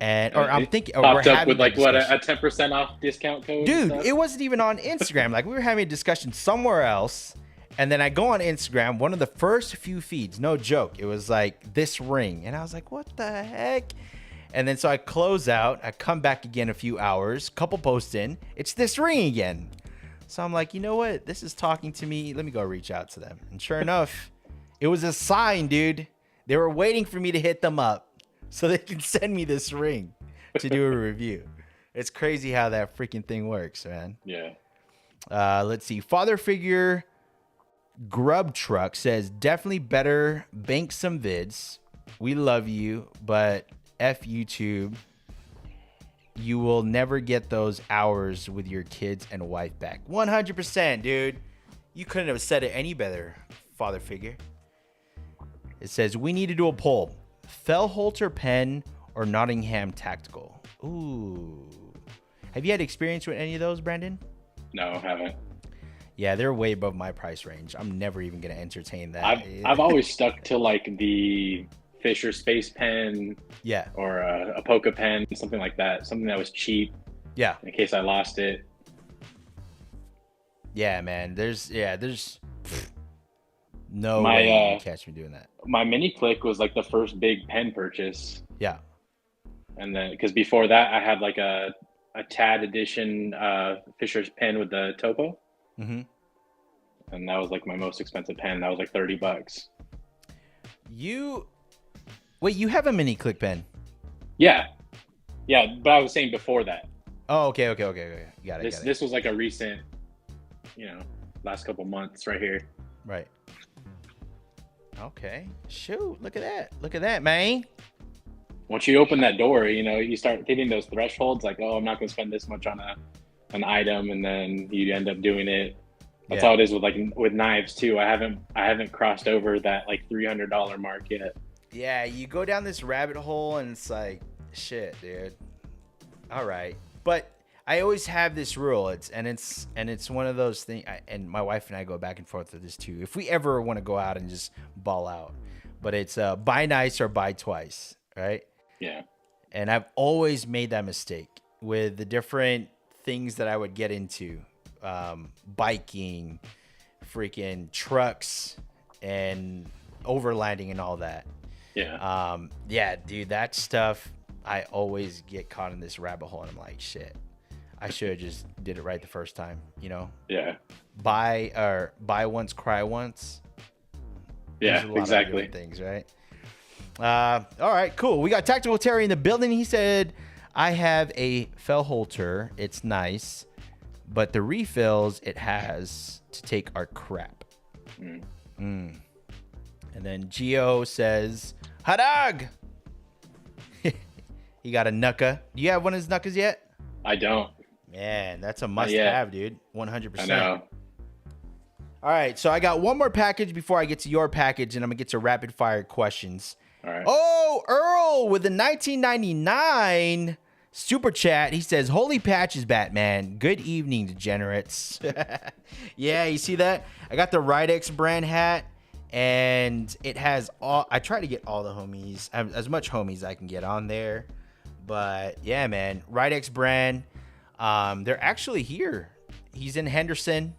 And I'm thinking popped up with like what, a 10% off discount code? Dude, it wasn't even on Instagram. Like we were having a discussion somewhere else. And then I go on Instagram, one of the first few feeds, no joke. It was like this ring. And I was like, what the heck? And then so I close out, I come back again a few hours, couple posts in, it's this ring again. So I'm like, you know what? This is talking to me. Let me go reach out to them. And sure enough, it was a sign, dude. They were waiting for me to hit them up so they can send me this ring to do a review. It's crazy how that freaking thing works, man. Yeah. Let's see. Father Figure Grub Truck says, definitely better bank some vids. We love you, but F YouTube. You will never get those hours with your kids and wife back. 100%, dude. You couldn't have said it any better, Father Figure. It says, we need to do a poll. Fellholter pen or Nottingham Tactical? Ooh. Have you had experience with any of those, Brandon? No, I haven't. Yeah, they're way above my price range. I'm never even going to entertain that. I've always stuck to like the Fisher Space Pen, yeah, or a Polka pen, something like that, something that was cheap, yeah, in case I lost it. Yeah, man. There's no way you can catch me doing that. My mini click was like the first big pen purchase. Yeah, and then because before that I had like a Tad edition Fisher's pen with the topo, and that was like my most expensive pen. That was like $30. Wait, you have a mini click pen? Yeah, but I was saying before that. Oh, okay. Got it. This was like a recent, last couple months right here. Right. Okay. Shoot, look at that, man. Once you open that door, you start hitting those thresholds. Like, oh, I'm not going to spend this much on an item, and then you end up doing it. That's how it is with knives too. I haven't crossed over that like $300 mark yet. Yeah, you go down this rabbit hole and it's like, shit, dude. All right. But I always have this rule. It's one of those things, and my wife and I go back and forth with this too. If we ever want to go out and just ball out, but it's buy nice or buy twice, right? Yeah. And I've always made that mistake with the different things that I would get into, biking, freaking trucks, and overlanding and all that. Yeah. Yeah, dude, that stuff, I always get caught in this rabbit hole, and I'm like, shit, I should have just did it right the first time, you know? Yeah. Buy once, cry once. Yeah, exactly. Things, right? All right, cool. We got Tactical Terry in the building. He said, I have a Fellholter. It's nice, but the refills it has to take are crap. And then Gio says, hot dog. He got a Nuka. Do you have one of his Nukas yet? I don't. Man, that's a must-have, dude. 100%. I know. All right, so I got one more package before I get to your package, and I'm going to get to rapid-fire questions. All right. Oh, Earl with the 1999 super chat. He says, holy patches, Batman. Good evening, degenerates. Yeah, you see that? I got the Ridex brand hat, and it has all... I try to get all the homies, as much homies I can get on there. But, yeah, man. Ridex brand. They're actually here. He's in Henderson,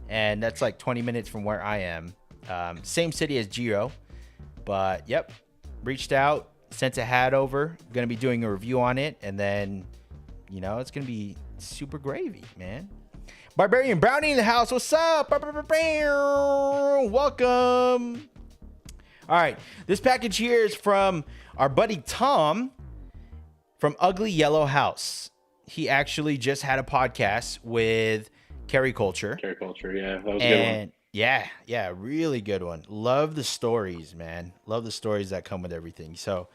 and that's like 20 minutes from where I am. Same city as Giro. But, yep. Reached out, sent a hat over. Gonna be doing a review on it, and then, you know, it's gonna be super gravy, man. Barbarian Brownie in the house. What's up? Welcome. All right, this package here is from our buddy Tom from Ugly Yellow House. He actually just had a podcast with Carrie Culture. Carrie Culture, yeah, that was a good one. Yeah, really good one. Love the stories, man. Love the stories that come with everything. So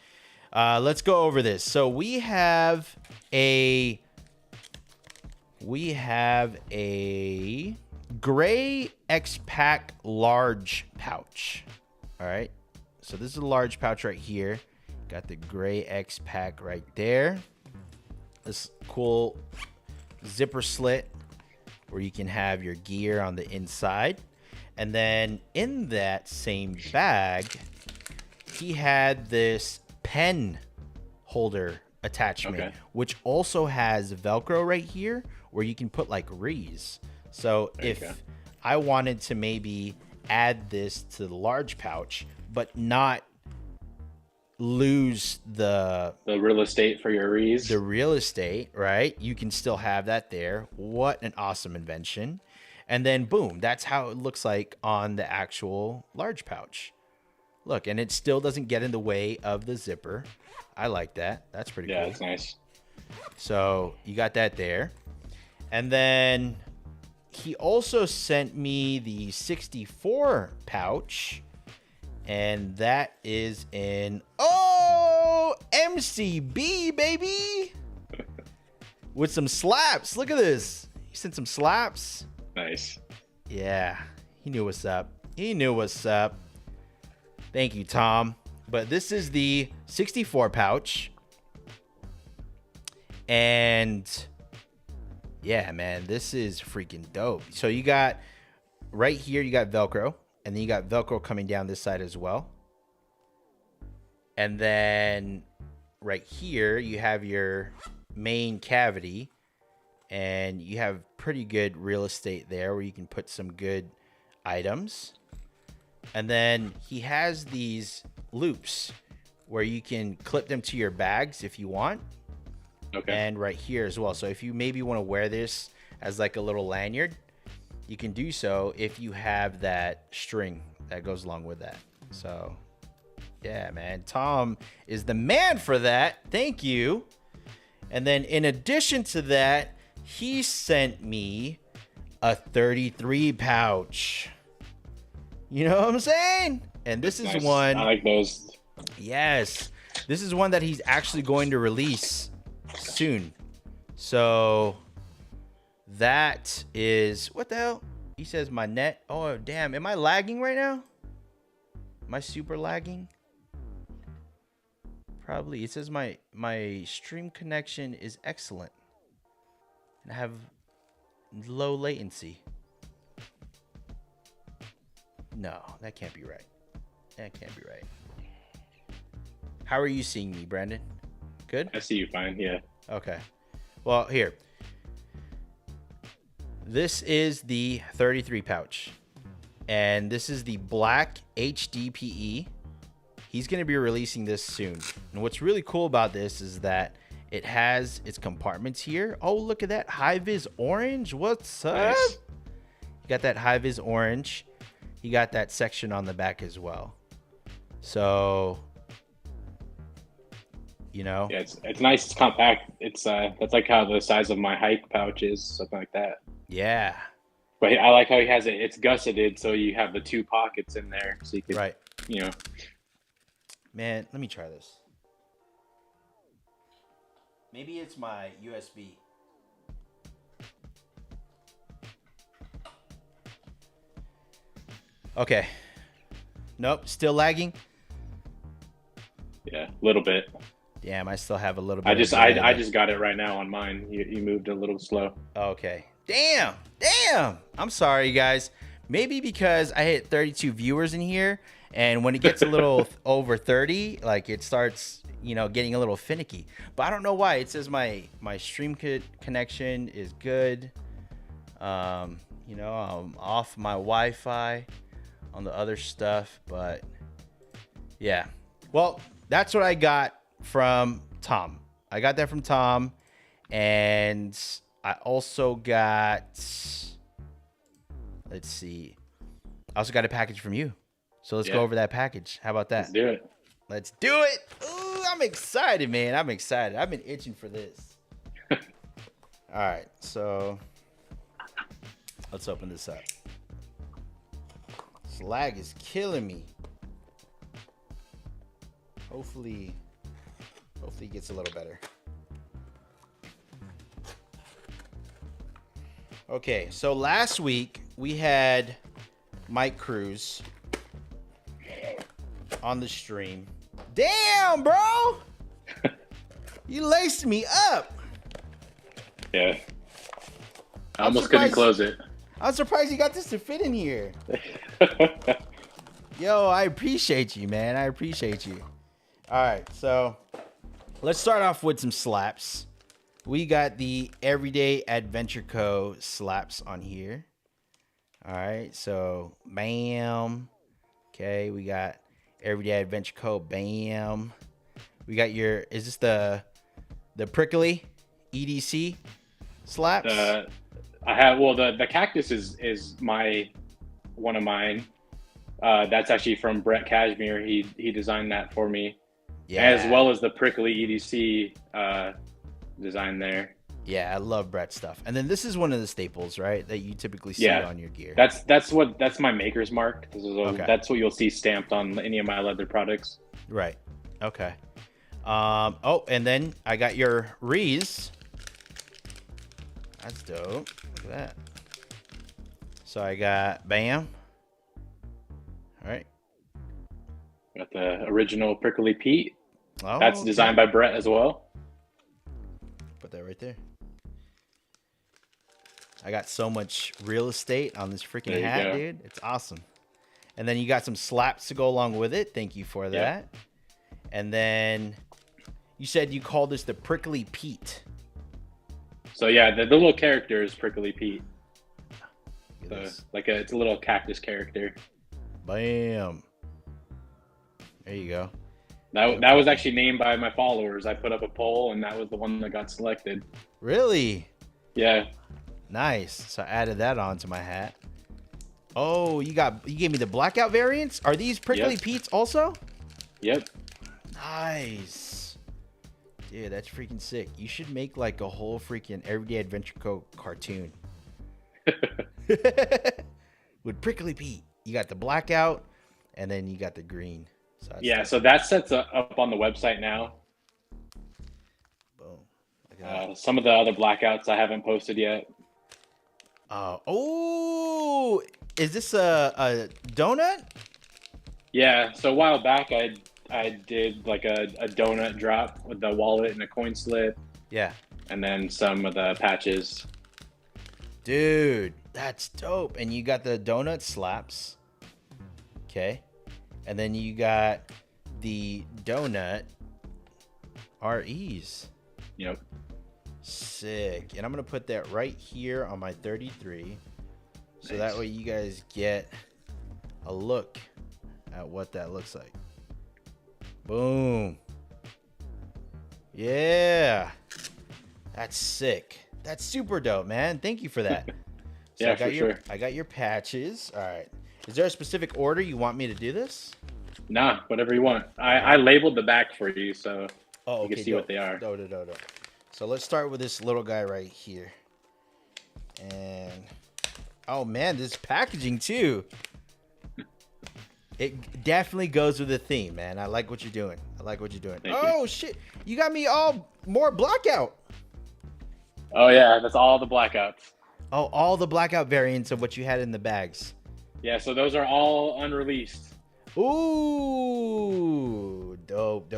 let's go over this. So we have a gray X-Pack large pouch. All right. So this is a large pouch right here. Got the gray X-Pack right there. This cool zipper slit where you can have your gear on the inside. And then in that same bag, he had this pen holder attachment, which also has Velcro right here where you can put like Rees. So if I wanted to maybe add this to the large pouch, but not lose the real estate for your Rees. The real estate, right? You can still have that there. What an awesome invention. And then boom, that's how it looks like on the actual large pouch. Look, and it still doesn't get in the way of the zipper. I like that. That's pretty cool. Yeah, it's nice. So you got that there. And then he also sent me the 64 pouch. And that is in, MCB, baby. With some slaps. Look at this. He sent some slaps. Nice. Yeah, he knew what's up. Thank you, Tom. But this is the 64 pouch. And yeah, man, this is freaking dope. So you got right here, you got Velcro. And then you got Velcro coming down this side as well. And then right here, you have your main cavity. And you have pretty good real estate there where you can put some good items. And then he has these loops where you can clip them to your bags if you want. Okay. And right here as well. So if you maybe want to wear this as like a little lanyard, you can do so if you have that string that goes along with that. So yeah, man, Tom is the man for that. Thank you. And then in addition to that, he sent me a 33 pouch. You know what I'm saying? And this is one. I like those. Yes. This is one that he's actually going to release soon. So that is, what the hell? He says my net. Oh, damn. Am I lagging right now? Am I super lagging? Probably. It says my stream connection is excellent. And I have low latency. No, that can't be right. That can't be right. How are you seeing me, Brandon? Good? I see you fine, yeah. Okay. Well, here. This is the 33 pouch. And this is the black HDPE. He's going to be releasing this soon. And what's really cool about this is that It has its compartments here. Oh, look at that high-vis orange. What's up? Nice. You got that high-vis orange. You got that section on the back as well. So, you know. Yeah, it's nice. It's compact. It's that's like how the size of my hike pouch is, something like that. Yeah. But I like how he has it. It's gusseted, so you have the 2 pockets in there, so you can, Right. you know. Man, let me try this. Maybe it's my USB. Okay. Nope, still lagging. Yeah, a little bit. Damn, I still have a little bit. I just got it right now on mine. You moved a little slow. Okay. Damn. I'm sorry, guys. Maybe because I hit 32 viewers in here, and when it gets a little over 30, like it starts, you know, getting a little finicky. But I don't know why. It says my stream connection is good. You know, I'm off my Wi-Fi on the other stuff, but yeah. Well, that's what I got from Tom. I got that from Tom, and I also got, let's see, I also got a package from you. So let's go over that package. How about that? Let's do it. Ooh, I'm excited, man. I'm excited. I've been itching for this. All right, so let's open this up. This lag is killing me. Hopefully it gets a little better. Okay, so last week we had Mike Cruz on the stream. Damn, bro! You laced me up. Yeah. I almost couldn't close it. I'm surprised you got this to fit in here. Yo, I appreciate you, man. I appreciate you. All right, so let's start off with some slaps. We got the EverydayAdventureCo slaps on here. All right, so bam. Okay, we got EverydayAdventureCo, bam. We got your, is this the prickly EDC slaps? I have, well, the cactus is one of mine. That's actually from Brett Cashmere. He designed that for me. Yeah. As well as the prickly EDC design there. Yeah, I love Brett's stuff. And then this is one of the staples, right, that you typically see on your gear. That's my maker's mark. Okay. That's what you'll see stamped on any of my leather products. Right. Okay. Oh, and then I got your Rees. That's dope. Look at that. So I got bam. All right. Got the original Prickly Pete. Oh, that's designed by Brett as well. Put that right there. I got so much real estate on this freaking hat, dude. It's awesome. And then you got some slaps to go along with it. Thank you for that. Yeah. And then you said you called this the Prickly Pete. So yeah, the little character is Prickly Pete. So, it's a little cactus character. Bam. There you go. That was actually named by my followers. I put up a poll, and that was the one that got selected. Really? Yeah. Nice. So I added that onto my hat. Oh, you gave me the blackout variants? Are these Prickly Pete's also? Yep. Nice. Dude, that's freaking sick. You should make like a whole freaking EverydayAdventureCo cartoon. With Prickly Pete. You got the blackout, and then you got the green. So that sets up on the website now. Boom. Some of the other blackouts I haven't posted yet. Oh, is this a donut? Yeah. So a while back, I did like a donut drop with the wallet and a coin slip. Yeah. And then some of the patches. Dude, that's dope. And you got the donut slaps. Okay. And then you got the donut REs. Yep. Sick. And I'm going to put that right here on my 33. So that way you guys get a look at what that looks like. Boom. Yeah. That's sick. That's super dope, man. Thank you for that. So Yeah, I got for your, sure. I got your patches. All right. Is there a specific order you want me to do this? Nah, whatever you want. I labeled the back for you, so Oh, you can okay. see what they are. Dope. So let's start with this little guy right here. And oh man, this packaging too. It definitely goes with the theme, man. I like what you're doing. Thank Oh you. shit, you got me all more blackout. Oh yeah, that's all the blackouts. Oh, all the blackout variants of what you had in the bags. Yeah, so those are all unreleased. Ooh, dope.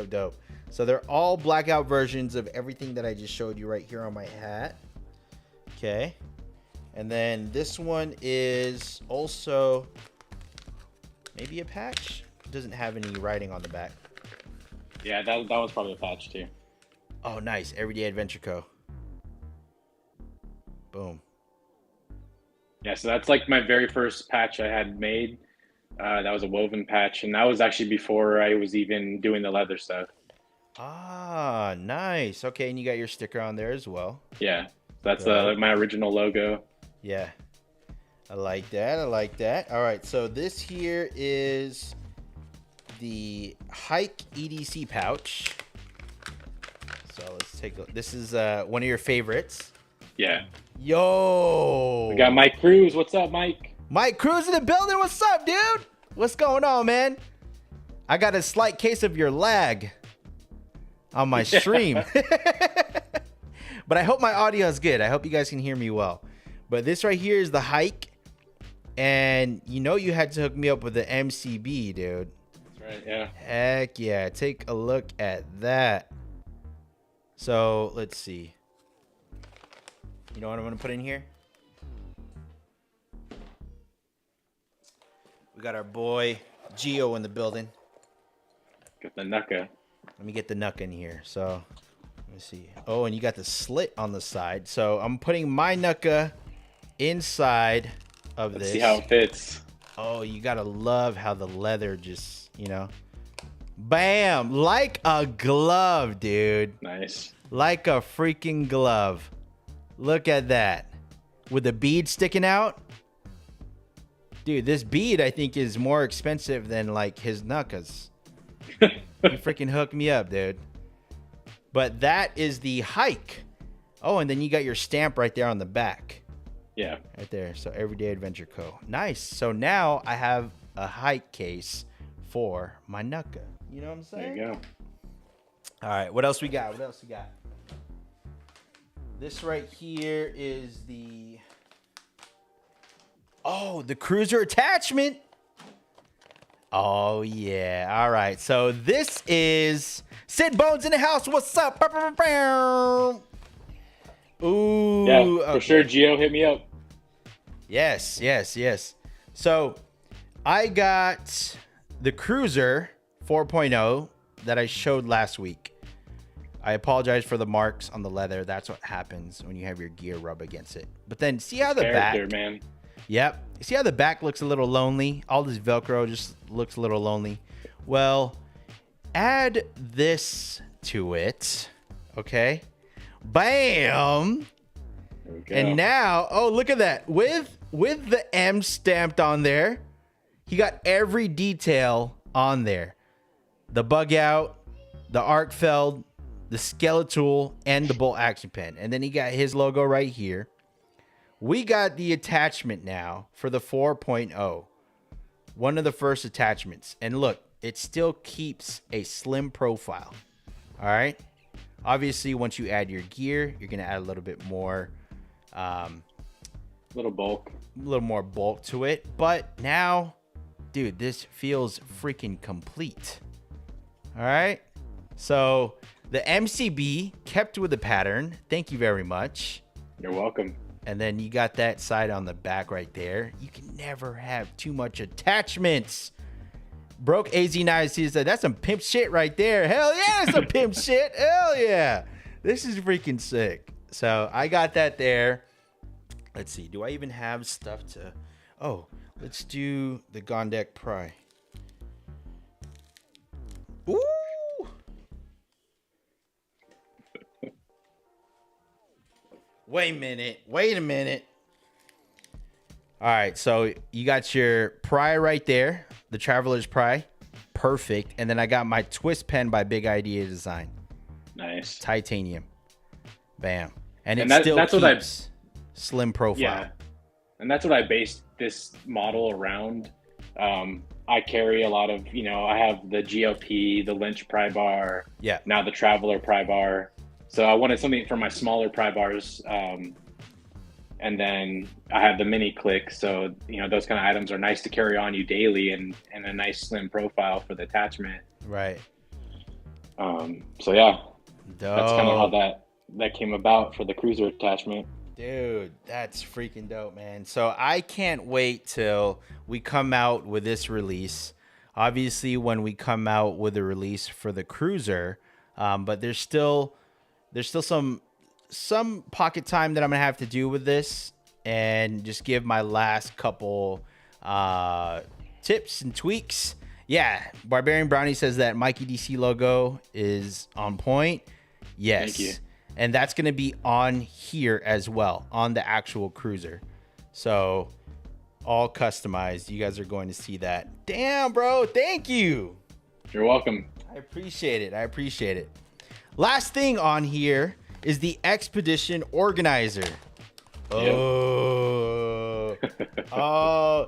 So they're all blackout versions of everything that I just showed you right here on my hat. Okay. And then this one is also maybe a patch. It doesn't have any writing on the back. Yeah, that was probably a patch too. Oh, nice. EverydayAdventureCo. Boom. Yeah, so that's like my very first patch I had made. That was a woven patch, and that was actually before I was even doing the leather stuff. Ah, nice. Okay, and you got your sticker on there as well. Yeah, that's Dope. my original logo. Yeah. I like that. All right, so this here is the Hike EDC pouch. So let's take a look. This is one of your favorites. Yeah. Yo. We got Mike Cruz. What's up, Mike? Mike Cruz in the building. What's up, dude? What's going on, man? I got a slight case of your lag on my stream. But I hope my audio is good. I hope you guys can hear me well. But this right here is the Hike. And you know you had to hook me up with the MCB, dude. That's right, yeah. Heck yeah. Take a look at that. So, let's see. You know what I'm going to put in here? We got our boy Gio in the building. Got the NUCCA. Let me get the NUCCA in here. So, let me see. Oh, and you got the slit on the side. So, I'm putting my NUCCA inside of Let's this. see how it fits. Oh, you got to love how the leather just, you know. Bam! Like a glove, dude. Nice. Like a freaking glove. Look at that. With the bead sticking out. Dude, this bead, I think, is more expensive than, like, his NUCCAs. You freaking hooked me up, dude. But that is the Hike. Oh, and then you got your stamp right there on the back. Yeah. Right there. So, EverydayAdventureCo. Nice. So, now I have a Hike case for my NUCCA. You know what I'm saying? There you go. All right. What else we got? This right here is the... Oh, the Cruiser attachment. Oh, yeah. All right. So this is Sid Bones in the house. What's up? Ooh. Yeah, for okay. sure. Gio, hit me up. Yes. So I got the Cruiser 4.0 that I showed last week. I apologize for the marks on the leather. That's what happens when you have your gear rub against it. But then see how the back... man. Yep. See how the back looks a little lonely? All this Velcro just looks a little lonely. Well, add this to it. Okay. Bam. There we go. And now, oh, look at that. With the M stamped on there, he got every detail on there. The bug out, the arc feld, the skeletal, and the bolt action pen. And then he got his logo right here. We got the attachment now for the 4.0. One of the first attachments. And look, it still keeps a slim profile. All right. Obviously, once you add your gear, you're going to add a little bit more... little bulk. A little more bulk to it. But now, dude, this feels freaking complete. All right. So the MCB kept with the pattern. Thank you very much. You're welcome. And then you got that side on the back right there. You can never have too much attachments. Broke AZ9 said, that's some pimp shit right there. Hell yeah, some pimp shit. Hell yeah. This is freaking sick. So I got that there. Let's see. Do I even have stuff to... Oh, let's do the Gondek Pry. Ooh. Wait a minute. Wait a minute. All right, so you got your pry right there, the Traveler's Pry. Perfect. And then I got my twist pen by Big Idea Design. Nice. Titanium. Bam. And And it still that's keeps slim profile. Yeah. And that's what I based this model around. I carry a lot of, I have the GOP, the Lynch Prybar, Yeah. now the Traveler Prybar. So I wanted something for my smaller Prybars. And then I have the mini click. So, those kind of items are nice to carry on you daily and a nice slim profile for the attachment. Right. So yeah, that's kind of how that came about for the Cruiser attachment. Dude, that's freaking dope, man. So I can't wait till we come out with this release. Obviously, when we come out with a release for the Cruiser, but there's still some pocket time that I'm gonna have to do with this, and just give my last couple tips and tweaks. Yeah, Barbarian Brownie says that Mikey DC logo is on point. Yes. Thank you. And that's going to be on here as well, on the actual Cruiser. So all customized. You guys are going to see that. Damn, bro. Thank you. You're welcome. I appreciate it. I appreciate it. Last thing on here is the Expedition Organizer. Oh. Oh.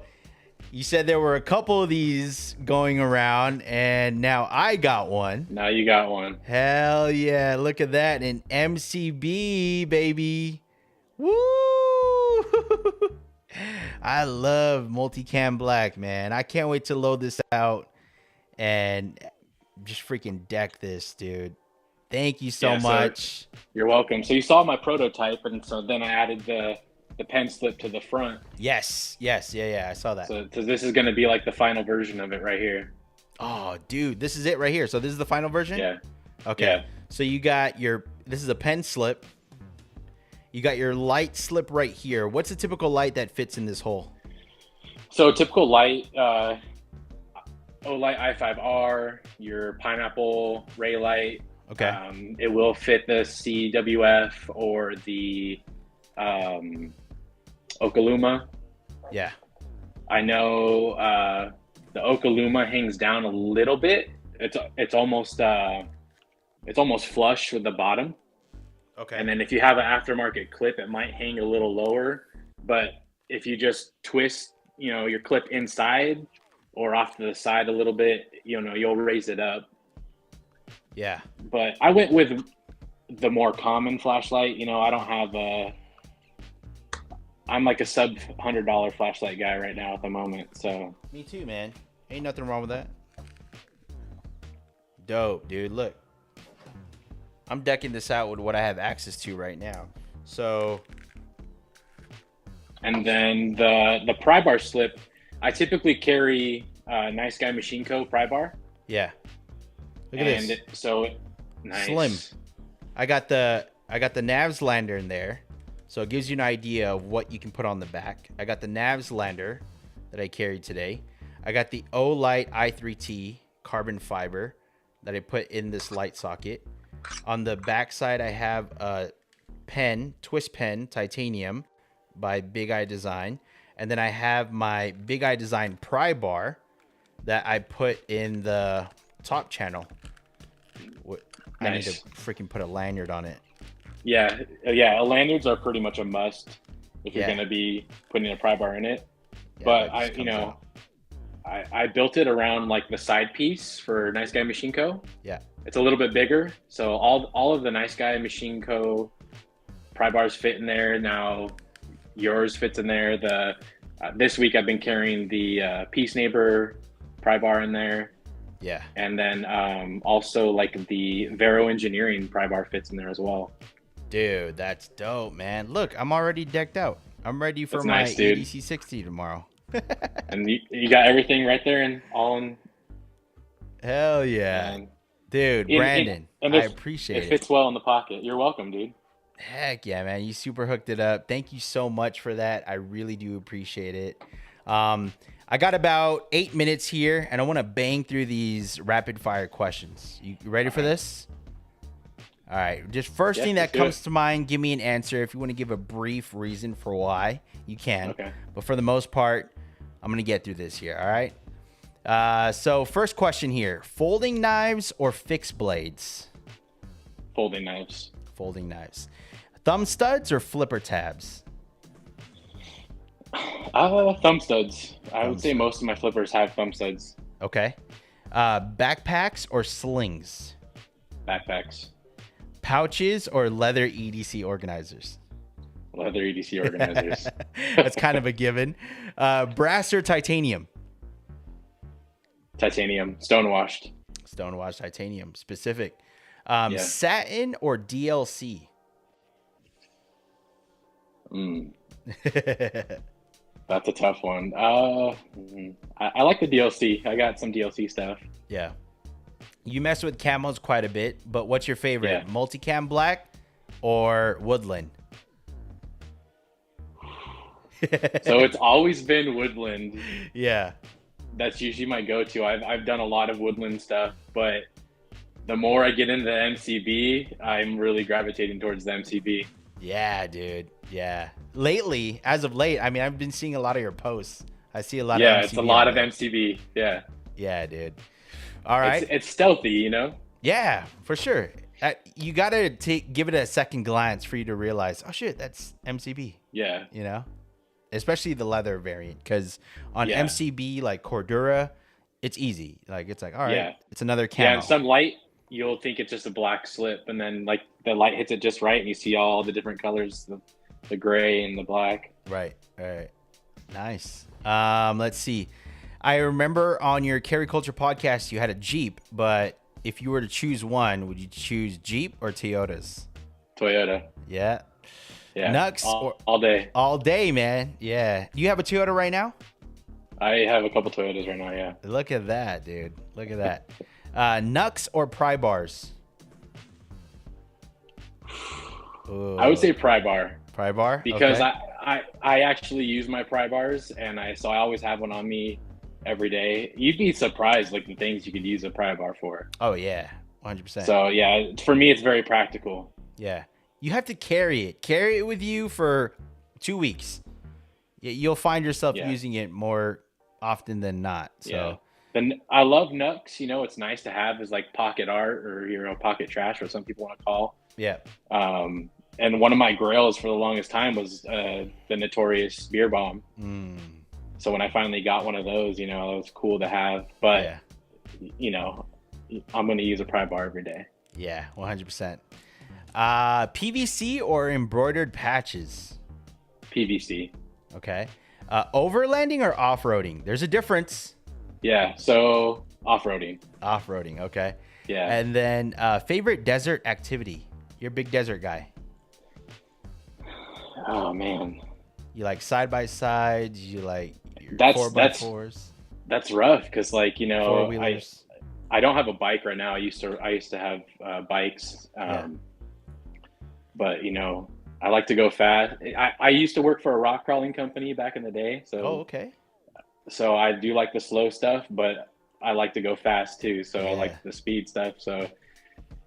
You said there were a couple of these going around, and now I got one. Now you got one. Hell yeah. Look at that. An MCB, baby. Woo! I love multicam black, man. I can't wait to load this out and just freaking deck this, dude. Thank you so much. You're welcome. So you saw my prototype, and so then I added the pen slip to the front. Yes. Yeah, I saw that. So this is going to be like the final version of it right here. Oh, dude, this is it right here. So this is the final version? Yeah. Okay. Yeah. So you got this is a pen slip. You got your light slip right here. What's a typical light that fits in this hole? So typical light, Olight i5R, your Pineapple Ray light. Okay. It will fit the CWF or the Okaluma. Yeah. I know the Okaluma hangs down a little bit. It's almost flush with the bottom. Okay. And then if you have an aftermarket clip, it might hang a little lower. But if you just twist, your clip inside or off to the side a little bit, you'll raise it up. Yeah. But I went with the more common flashlight. I don't have I'm like a sub $100 flashlight guy right now at the moment. So Me too, man. Ain't nothing wrong with that. Dope, dude. Look, I'm decking this out with what I have access to right now. So, and then the Prybar slip, I typically carry Nice Guy Machine Co. Prybar. yeah. Look at this. Nice. Slim. I got the Navs Lander in there. So it gives you an idea of what you can put on the back. I got the Navs Lander that I carried today. I got the Olight i3T carbon fiber that I put in this light socket. On the back side, I have a pen, twist pen, titanium by Big Eye Design. And then I have my Big Eye Design pry bar that I put in the top channel. I need to freaking put a lanyard on it. Yeah. Lanyards are pretty much a must if you're going to be putting a pry bar in it. Yeah, but I built it around like the side piece for Nice Guy Machine Co. Yeah. It's a little bit bigger. So all of the Nice Guy Machine Co. pry bars fit in there. Now yours fits in there. This week I've been carrying the Peace Neighbor pry bar in there. Yeah. And then also like the Vero Engineering pry bar fits in there as well. Dude, that's dope, man. Look, I'm already decked out. I'm ready for my EDC 60 tomorrow. And you got everything right there and all in. Hell yeah. Dude, Brandon, I appreciate it. It fits well in the pocket. You're welcome, dude. Heck yeah, man. You super hooked it up. Thank you so much for that. I really do appreciate it. I got about 8 minutes here, and I want to bang through these rapid fire questions. You ready for this? All right. Just first thing that comes to mind, give me an answer. If you want to give a brief reason for why, you can. Okay. But for the most part, I'm going to get through this here. All right. So first question here, folding knives or fixed blades? Folding knives. Folding knives. Thumb studs or flipper tabs? Thumb studs. I would say most of my flippers have thumb studs. Okay. Backpacks or slings? Backpacks. Pouches or leather EDC organizers? Leather EDC organizers. That's kind of a given. Brass or titanium? Titanium. Stonewashed. Stonewashed titanium. Specific. Satin or DLC? That's a tough one. I like the DLC. I got some DLC stuff. Yeah. You mess with camos quite a bit, but what's your favorite? Yeah. Multicam black or woodland? So it's always been woodland. Yeah. That's usually my go-to. I've done a lot of woodland stuff, but the more I get into the MCB, I'm really gravitating towards the MCB. Yeah, dude. Yeah. Lately, as of late, I mean, I've been seeing a lot of your posts. I see a lot of MCB. Yeah, it's a lot of MCB. Yeah. Yeah, dude. All right. It's stealthy, you know? Yeah, for sure. You got to give it a second glance for you to realize, oh, shit, that's MCB. Yeah. You know? Especially the leather variant. Because on MCB, like Cordura, it's easy. Like, it's like, all right, it's another camo. Yeah, and some light, you'll think it's just a black slip. And then, like, the light hits it just right, and you see all the different colors, the gray and the black. Right. All right. Nice. Let's see. I remember on your Carry Culture podcast, you had a Jeep, but if you were to choose one, would you choose Jeep or Toyotas? Toyota. Yeah. Yeah. Nux all day. All day, man. Yeah. You have a Toyota right now? I have a couple Toyotas right now, yeah. Look at that, dude. Look at that. Nux or Prybars? I would say Prybar. Prybar? Because okay. I actually use my Prybars, and so I always have one on me every day. You'd be surprised, like, the things you could use a Prybar for. Oh, yeah. 100%. So, yeah, for me, it's very practical. Yeah. You have to carry it. Carry it with you for 2 weeks. You'll find yourself using it more often than not. So. Yeah. Then I love Nux. You know, it's nice to have as like pocket art or, you know, pocket trash, what some people want to call. Yeah. And one of my grails for the longest time was the notorious beer bomb. So when I finally got one of those, you know, it was cool to have. But, you know, I'm going to use a Prybar every day. Yeah, 100%. PVC or embroidered patches? PVC. Okay. Overlanding or off-roading? There's a difference. Yeah, so off-roading. Off-roading, okay. Yeah. And then favorite desert activity? You're a big desert guy. Oh, man. You like side-by-sides? You like your 4x4s? That's rough because, like, you know, four-wheelers. I don't have a bike right now. I used to have bikes. But, you know, I like to go fast. I used to work for a rock crawling company back in the day. So, okay. So I do like the slow stuff, but I like to go fast too. So I like the speed stuff. So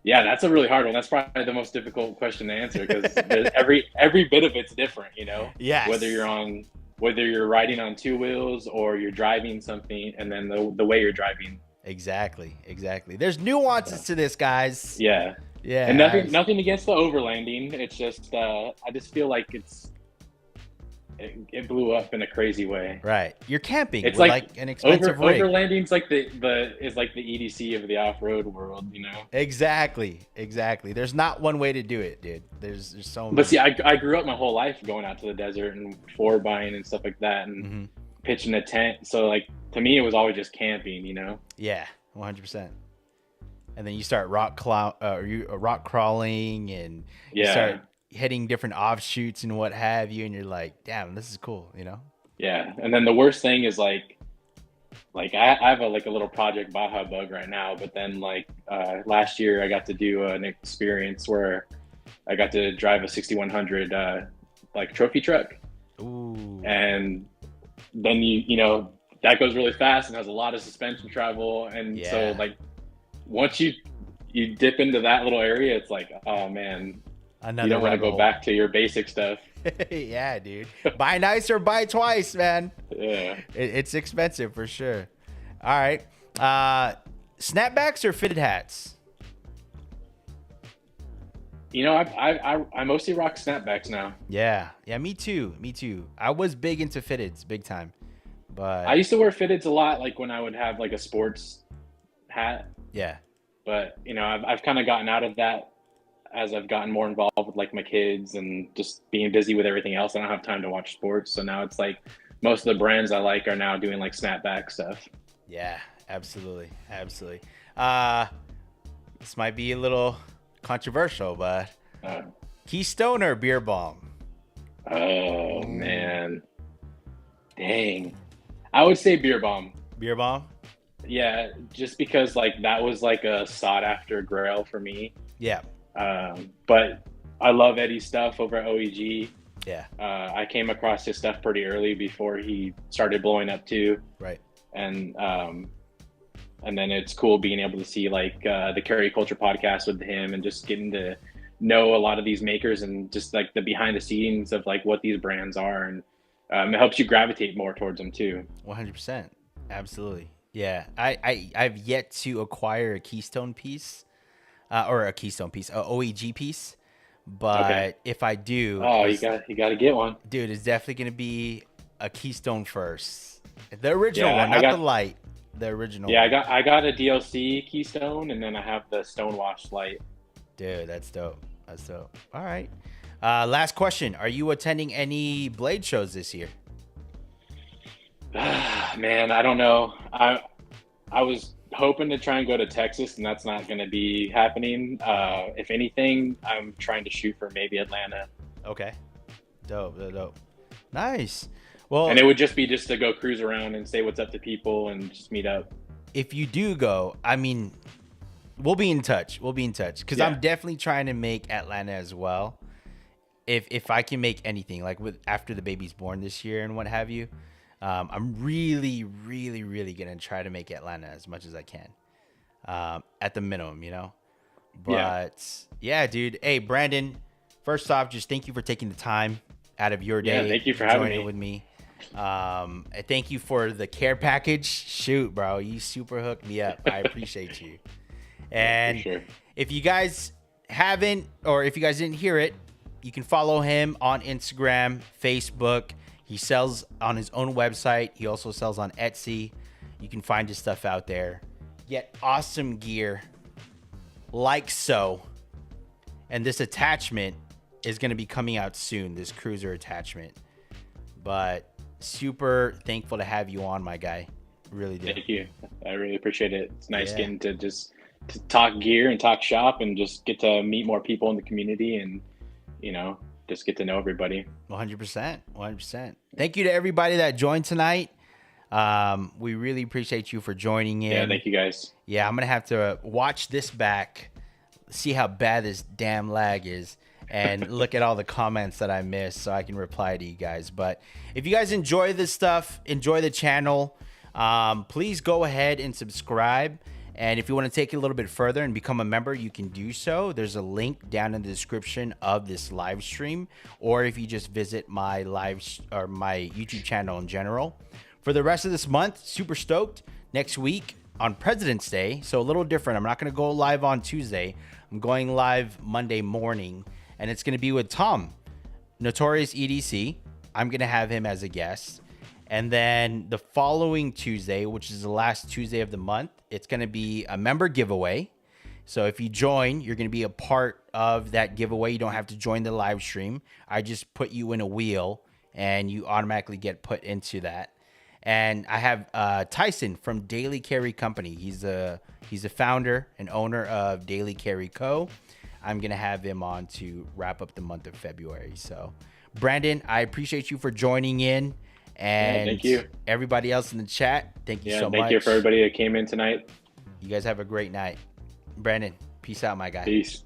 yeah, that's a really hard one. That's probably the most difficult question to answer because every bit of it's different, you know? Yes. Whether you're riding on two wheels or you're driving something, and then the way you're driving. Exactly. There's nuances to this, guys. Yeah. Yeah. And nothing against the overlanding. It's just I just feel like it blew up in a crazy way. Right. You're camping. It's like an expensive rig. Overlanding's like the EDC of the off-road world, you know? Exactly. There's not one way to do it, dude. There's so many. But see, I grew up my whole life going out to the desert and buying and stuff like that and pitching a tent. So like to me it was always just camping, you know? Yeah, 100%. And then you start rock crawling and you start hitting different offshoots and what have you, and you're like, damn, this is cool, you know? Yeah. And then the worst thing is like I have a little Project Baja Bug right now, but then like last year I got to do an experience where I got to drive a 6100 like trophy truck. Ooh. And then you know that goes really fast and has a lot of suspension travel, and so like once you you dip into that little area, it's like, oh man, Another you don't want to rabbit go hole. back to your basic stuff. Yeah, dude. Buy nice or buy twice, man. Yeah. It's expensive for sure. All right. Snapbacks or fitted hats? You know, I mostly rock snapbacks now. Yeah. Yeah, me too. Me too. I was big into fitteds, big time. But I used to wear fitteds a lot, like when I would have like a sports hat. yeah. But you know, I've kind of gotten out of that as I've gotten more involved with like my kids and just being busy with everything else. I don't have time to watch sports, so now it's like most of the brands I like are now doing like snapback stuff. Yeah, absolutely. Absolutely. This might be a little controversial, but Keystone or Beer Bomb? Oh man, dang! I would say Beer Bomb. Beer Bomb? Yeah, just because like that was like a sought after grail for me. Yeah. But I love Eddie's stuff over at OEG. Yeah. I came across his stuff pretty early before he started blowing up too. Right. And then it's cool being able to see like the Carry Culture podcast with him and just getting to know a lot of these makers and just like the behind the scenes of like what these brands are, and it helps you gravitate more towards them too. 100%. Absolutely. Yeah. I've yet to acquire a Keystone piece, or a Keystone piece, a OEG piece. But Okay. if I do, Oh, you got to get one, dude, it's definitely gonna be a Keystone first, the original Yeah, one, not the light, the original. Yeah, one. I got a DLC Keystone, and then I have the Stonewash Light. Dude, that's dope. That's dope. All right. Last question: are you attending any Blade shows this year? Man, I don't know. I was hoping to try and go to Texas, and that's not going to be happening. If anything, I'm trying to shoot for maybe Atlanta. Okay. Dope. Dope. Nice. Well, And it would just be just to go cruise around and say what's up to people and just meet up. if you do go, I mean, we'll be in touch. We'll be in touch because Yeah. I'm definitely trying to make Atlanta as well. If I can make anything, like with after the baby's born this year and what have you, I'm really gonna try to make Atlanta as much as I can, at the minimum, you know. But yeah, dude. Hey, Brandon. First off, just thank you for taking the time out of your day. Yeah, thank you for having joining me. with me. Thank you for the care package. Shoot, bro, you super hooked me up. I appreciate you. And For sure. if you guys haven't, or if you guys didn't hear it, you can follow him on Instagram, Facebook. He sells on his own website. He also sells on Etsy. You can find his stuff out there. Get awesome gear like so. And this attachment is going to be coming out soon, this Cruiser attachment. But super thankful to have you on, my guy. Really do. Thank you. I really appreciate it. It's nice Yeah. getting to just to talk gear and talk shop and just get to meet more people in the community and, you know, just get to know everybody. 100%. 100%. Thank you to everybody that joined tonight. We really appreciate you for joining in. Yeah, thank you guys. Yeah, I'm going to have to watch this back, see how bad this damn lag is, and look at all the comments that I missed so I can reply to you guys. But if you guys enjoy this stuff, enjoy the channel, please go ahead and subscribe. And if you want to take it a little bit further and become a member, you can do so. There's a link down in the description of this live stream, or if you just visit my my YouTube channel in general. For the rest of this month, super stoked. Next week on President's Day, so a little different. I'm not going to go live on Tuesday. I'm going live Monday morning, and it's going to be with Tom, Notorious EDC. I'm going to have him as a guest. And then the following Tuesday, which is the last Tuesday of the month, it's going to be a member giveaway. So if you join, you're going to be a part of that giveaway. You don't have to join the live stream. I just put you in a wheel, and you automatically get put into that. And I have Tyson from Daily Carry Company. He's a founder and owner of Daily Carry Co. I'm going to have him on to wrap up the month of February. So, Brandon, I appreciate you for joining in. And thank you. Everybody else in the chat, thank you so much. Thank you for everybody that came in tonight. You guys have a great night. Brandon, peace out, my guy. Peace.